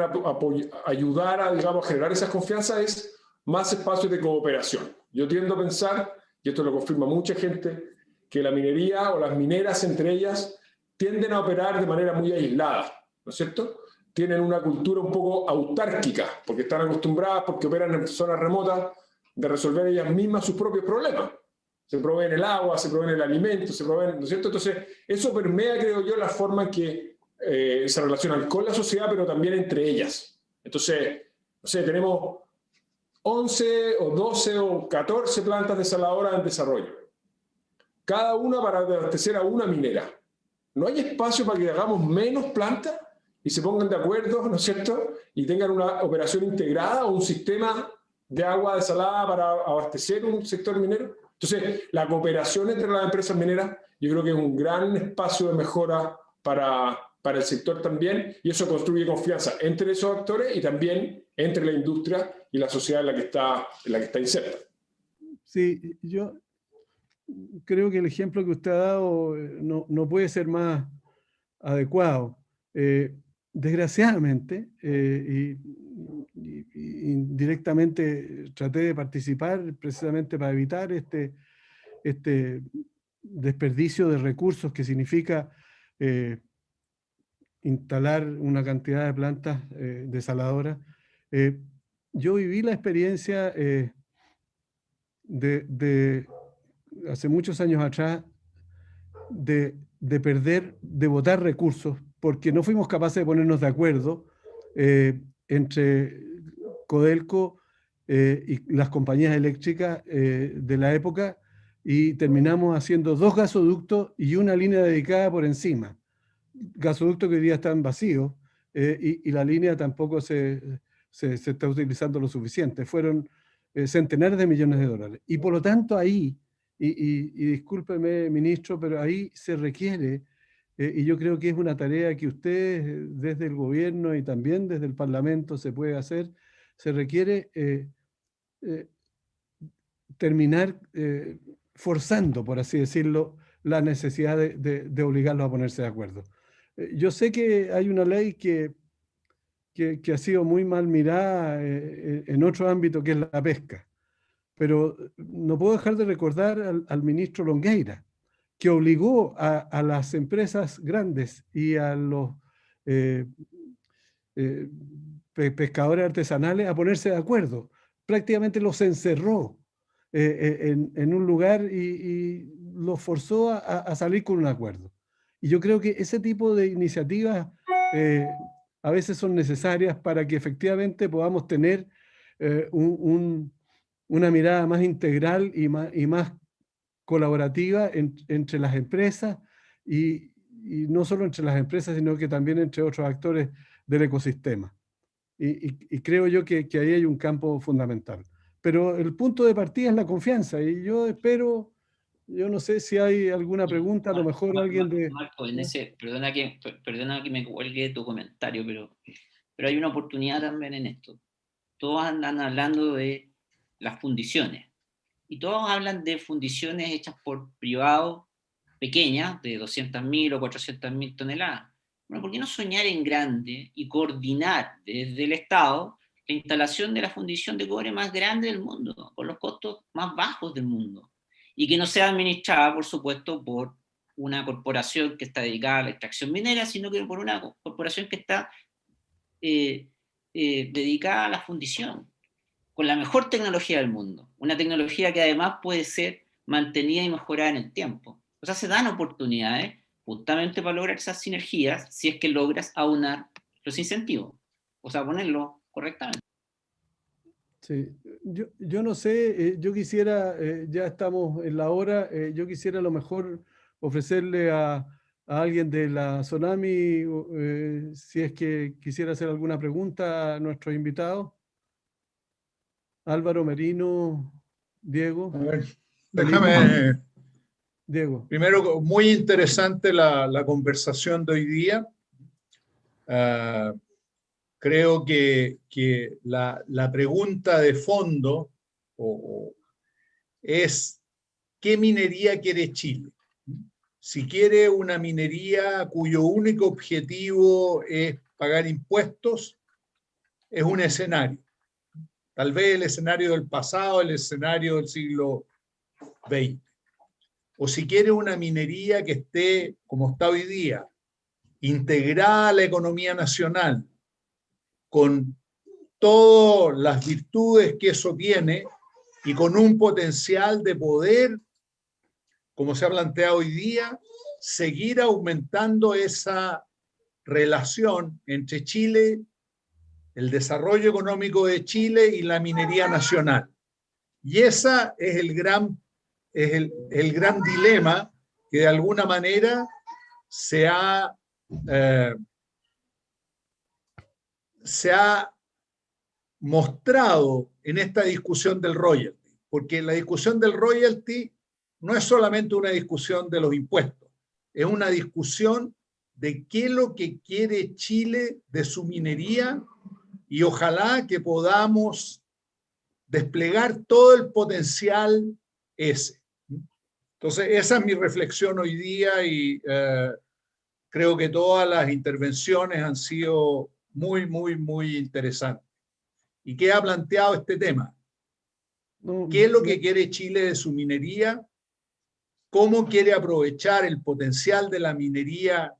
ayudar a, digamos, generar esas confianzas, es más espacios de cooperación. Yo tiendo a pensar, y esto lo confirma mucha gente, que la minería o las mineras entre ellas tienden a operar de manera muy aislada, ¿no es cierto? Tienen una cultura un poco autárquica, porque están acostumbradas, porque operan en zonas remotas, de resolver ellas mismas sus propios problemas. Se proveen el agua, se proveen el alimento, se proveen, ¿no es cierto? Entonces, eso permea, creo yo, la forma en que se relacionan con la sociedad, pero también entre ellas. Entonces, no sé, tenemos 11 o 12 o 14 plantas desaladoras en desarrollo. Cada una para abastecer a una minera. ¿No hay espacio para que hagamos menos plantas y se pongan de acuerdo, ¿no es cierto? Y tengan una operación integrada o un sistema de agua desalada para abastecer un sector minero. Entonces, la cooperación entre las empresas mineras yo creo que es un gran espacio de mejora para el sector también, y eso construye confianza entre esos actores y también entre la industria y la sociedad en la que está inserta. Sí, yo creo que el ejemplo que usted ha dado no puede ser más adecuado. Desgraciadamente, y indirectamente traté de participar precisamente para evitar este desperdicio de recursos que significa instalar una cantidad de plantas desaladoras. Yo viví la experiencia de hace muchos años atrás de botar recursos porque no fuimos capaces de ponernos de acuerdo entre Codelco y las compañías eléctricas de la época, y terminamos haciendo 2 gasoductos y una línea dedicada por encima. Gasoductos que hoy día están vacíos y la línea tampoco se está utilizando lo suficiente. Fueron centenares de millones de dólares. Y por lo tanto ahí, y discúlpeme, ministro, pero ahí se requiere, y yo creo que es una tarea que ustedes desde el gobierno y también desde el Parlamento se puede hacer, se requiere terminar forzando, por así decirlo, la necesidad de obligarlos a ponerse de acuerdo. Yo sé que hay una ley que ha sido muy mal mirada en otro ámbito, que es la pesca, pero no puedo dejar de recordar al ministro Longueira, que obligó a las empresas grandes y a los pescadores artesanales a ponerse de acuerdo. Prácticamente los encerró en un lugar y los forzó a salir con un acuerdo. Y yo creo que ese tipo de iniciativas a veces son necesarias para que efectivamente podamos tener una mirada más integral y más colaborativa entre las empresas, y no solo entre las empresas, sino que también entre otros actores del ecosistema. Y creo yo que ahí hay un campo fundamental. Pero el punto de partida es la confianza, y yo espero, yo no sé si hay alguna pregunta, a lo mejor alguien de... Marco, perdona que me cuelgue tu comentario, pero hay una oportunidad también en esto. Todos andan hablando de las fundiciones, y todos hablan de fundiciones hechas por privados pequeñas, de 200.000 o 400.000 toneladas. Bueno, ¿por qué no soñar en grande y coordinar desde el Estado la instalación de la fundición de cobre más grande del mundo, con los costos más bajos del mundo? Y que no sea administrada, por supuesto, por una corporación que está dedicada a la extracción minera, sino que por una corporación que está dedicada a la fundición, con la mejor tecnología del mundo, una tecnología que además puede ser mantenida y mejorada en el tiempo. O sea, se dan oportunidades justamente para lograr esas sinergias, si es que logras aunar los incentivos, o sea, ponerlo correctamente. Sí, yo no sé, yo quisiera, ya estamos en la hora, yo quisiera a lo mejor ofrecerle a alguien de la Sonami, si es que quisiera hacer alguna pregunta a nuestros invitados. Álvaro, Merino, Diego. A ver, déjame Diego. Primero, muy interesante la conversación de hoy día. Creo que la pregunta de fondo es ¿qué minería quiere Chile? Si quiere una minería cuyo único objetivo es pagar impuestos, es un escenario. Tal vez el escenario del pasado, el escenario del siglo XX. O si quiere una minería que esté, como está hoy día, integrada a la economía nacional, con todas las virtudes que eso tiene y con un potencial de poder, como se ha planteado hoy día, seguir aumentando esa relación entre Chile, el desarrollo económico de Chile y la minería nacional. Y esa es el gran dilema que de alguna manera se ha mostrado en esta discusión del royalty, porque la discusión del royalty no es solamente una discusión de los impuestos, es una discusión de qué es lo que quiere Chile de su minería y ojalá que podamos desplegar todo el potencial ese. Entonces, esa es mi reflexión hoy día y creo que todas las intervenciones han sido muy, muy, muy interesantes. ¿Y qué ha planteado este tema? ¿Qué es lo que quiere Chile de su minería? ¿Cómo quiere aprovechar el potencial de la minería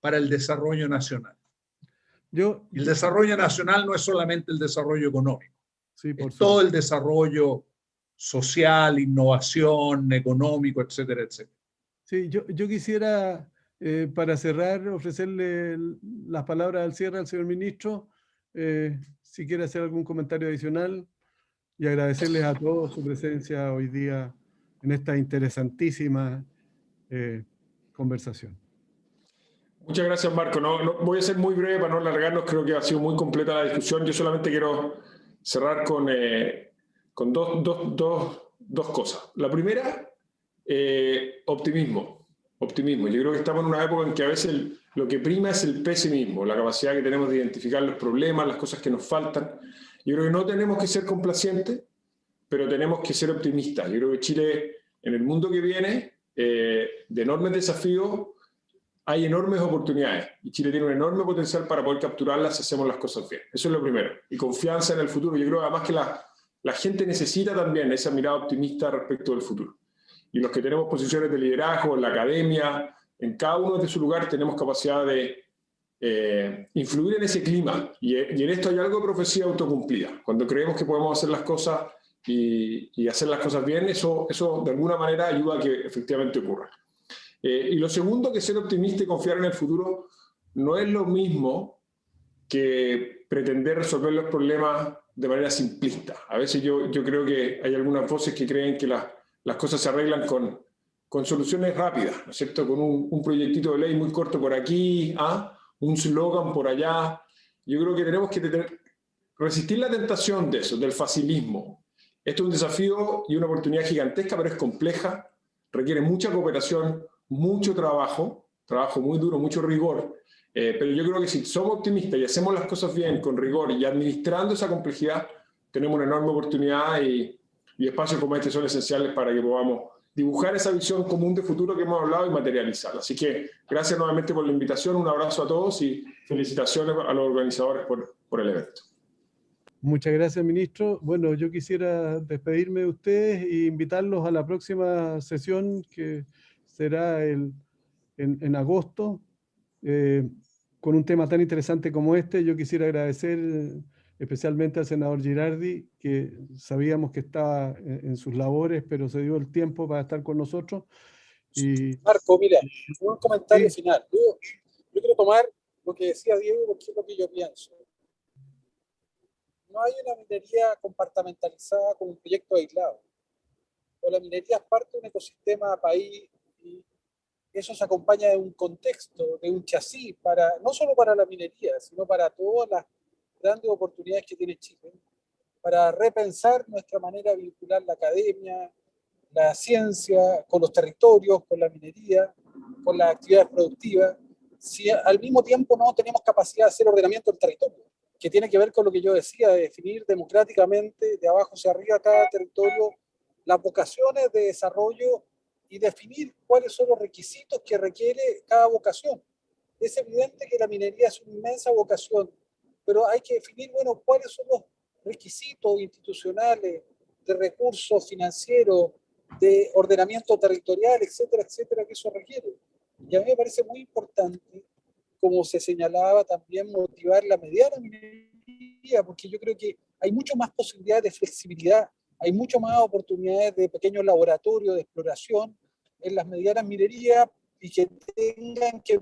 para el desarrollo nacional? El desarrollo nacional no es solamente el desarrollo económico, sí, es todo el desarrollo social, innovación, económico, etcétera, etcétera. Sí, yo quisiera, para cerrar, ofrecerle las palabras al cierre al señor ministro, si quiere hacer algún comentario adicional, y agradecerles a todos su presencia hoy día en esta interesantísima conversación. Muchas gracias, Marco. No, voy a ser muy breve para no alargarnos, creo que ha sido muy completa la discusión. Yo solamente quiero cerrar con dos cosas. La primera, optimismo. Optimismo. Yo creo que estamos en una época en que a veces lo que prima es el pesimismo, la capacidad que tenemos de identificar los problemas, las cosas que nos faltan. Yo creo que no tenemos que ser complacientes, pero tenemos que ser optimistas. Yo creo que Chile, en el mundo que viene, de enormes desafíos, hay enormes oportunidades y Chile tiene un enorme potencial para poder capturarlas si hacemos las cosas bien. Eso es lo primero. Y confianza en el futuro. Yo creo además que la gente necesita también esa mirada optimista respecto del futuro. Y los que tenemos posiciones de liderazgo en la academia, en cada uno de su lugar tenemos capacidad de influir en ese clima. Y en esto hay algo de profecía autocumplida. Cuando creemos que podemos hacer las cosas y hacer las cosas bien, eso de alguna manera ayuda a que efectivamente ocurra. Y lo segundo, que ser optimista y confiar en el futuro no es lo mismo que pretender resolver los problemas de manera simplista. A veces yo creo que hay algunas voces que creen que las cosas se arreglan con soluciones rápidas, ¿no es cierto? Con un proyectito de ley muy corto por aquí, un slogan por allá. Yo creo que tenemos que resistir la tentación de eso, del facilismo. Esto es un desafío y una oportunidad gigantesca, pero es compleja, requiere mucha cooperación, mucho trabajo muy duro, mucho rigor. Pero yo creo que si somos optimistas y hacemos las cosas bien, con rigor y administrando esa complejidad, tenemos una enorme oportunidad y espacios como este son esenciales para que podamos dibujar esa visión común de futuro que hemos hablado y materializarla. Así que gracias nuevamente por la invitación, un abrazo a todos y felicitaciones a los organizadores por el evento. Muchas gracias, ministro. Bueno, yo quisiera despedirme de ustedes e invitarlos a la próxima sesión que será en agosto, con un tema tan interesante como este. Yo quisiera agradecer especialmente al senador Girardi, que sabíamos que estaba en sus labores, pero se dio el tiempo para estar con nosotros. Y Marco, mira, un comentario final. Yo quiero tomar lo que decía Diego, porque es lo que yo pienso. No hay una minería compartamentalizada como un proyecto aislado. O la minería es parte de un ecosistema país y eso se acompaña de un contexto, de un chasis, no solo para la minería, sino para todas las grandes oportunidades que tiene Chile, para repensar nuestra manera de vincular la academia, la ciencia, con los territorios, con la minería, con las actividades productivas, si al mismo tiempo no tenemos capacidad de hacer ordenamiento del territorio, que tiene que ver con lo que yo decía, de definir democráticamente, de abajo hacia arriba, cada territorio, las vocaciones de desarrollo y definir cuáles son los requisitos que requiere cada vocación. Es evidente que la minería es una inmensa vocación, pero hay que definir, bueno, cuáles son los requisitos institucionales, de recursos financieros, de ordenamiento territorial, etcétera, etcétera, que eso requiere. Y a mí me parece muy importante, como se señalaba también, motivar la mediana minería, porque yo creo que hay mucho más posibilidades de flexibilidad, hay mucho más oportunidades de pequeños laboratorios de exploración en las medianas minerías y que tengan que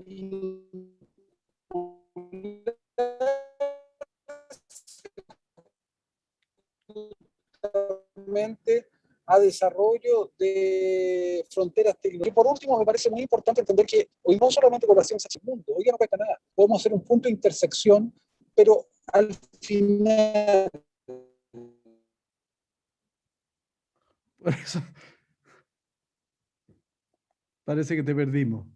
a desarrollo de fronteras tecnológicas. Y por último, me parece muy importante entender que hoy no solamente colaboración se hace el mundo, hoy ya no cuesta nada. Podemos hacer un punto de intersección, pero al final... Por eso, parece que te perdimos.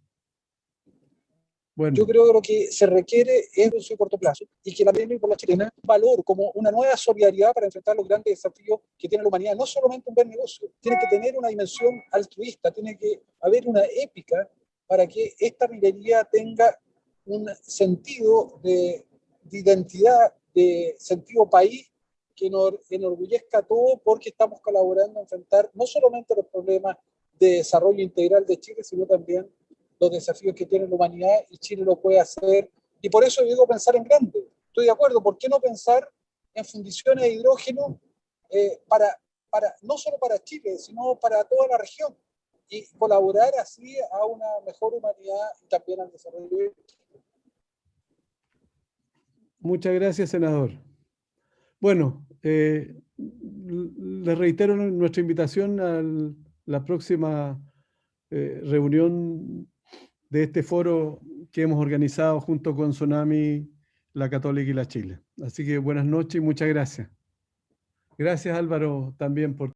Bueno. Yo creo que lo que se requiere es un corto plazo y que la minería y por la chilena valor como una nueva solidaridad para enfrentar los grandes desafíos que tiene la humanidad. No solamente un buen negocio, tiene que tener una dimensión altruista, tiene que haber una épica para que esta minería tenga un sentido de identidad, de sentido país, que nos enorgullezca a todos porque estamos colaborando a enfrentar no solamente los problemas de desarrollo integral de Chile, sino también los desafíos que tiene la humanidad, y Chile lo puede hacer. Y por eso yo digo pensar en grande. Estoy de acuerdo. ¿Por qué no pensar en fundiciones de hidrógeno no solo para Chile, sino para toda la región? Y colaborar así a una mejor humanidad y también al desarrollo. Muchas gracias, senador. Bueno, les reitero nuestra invitación a la próxima reunión de este foro que hemos organizado junto con Tsunami, la Católica y la Chile. Así que buenas noches y muchas gracias. Gracias, Álvaro, también por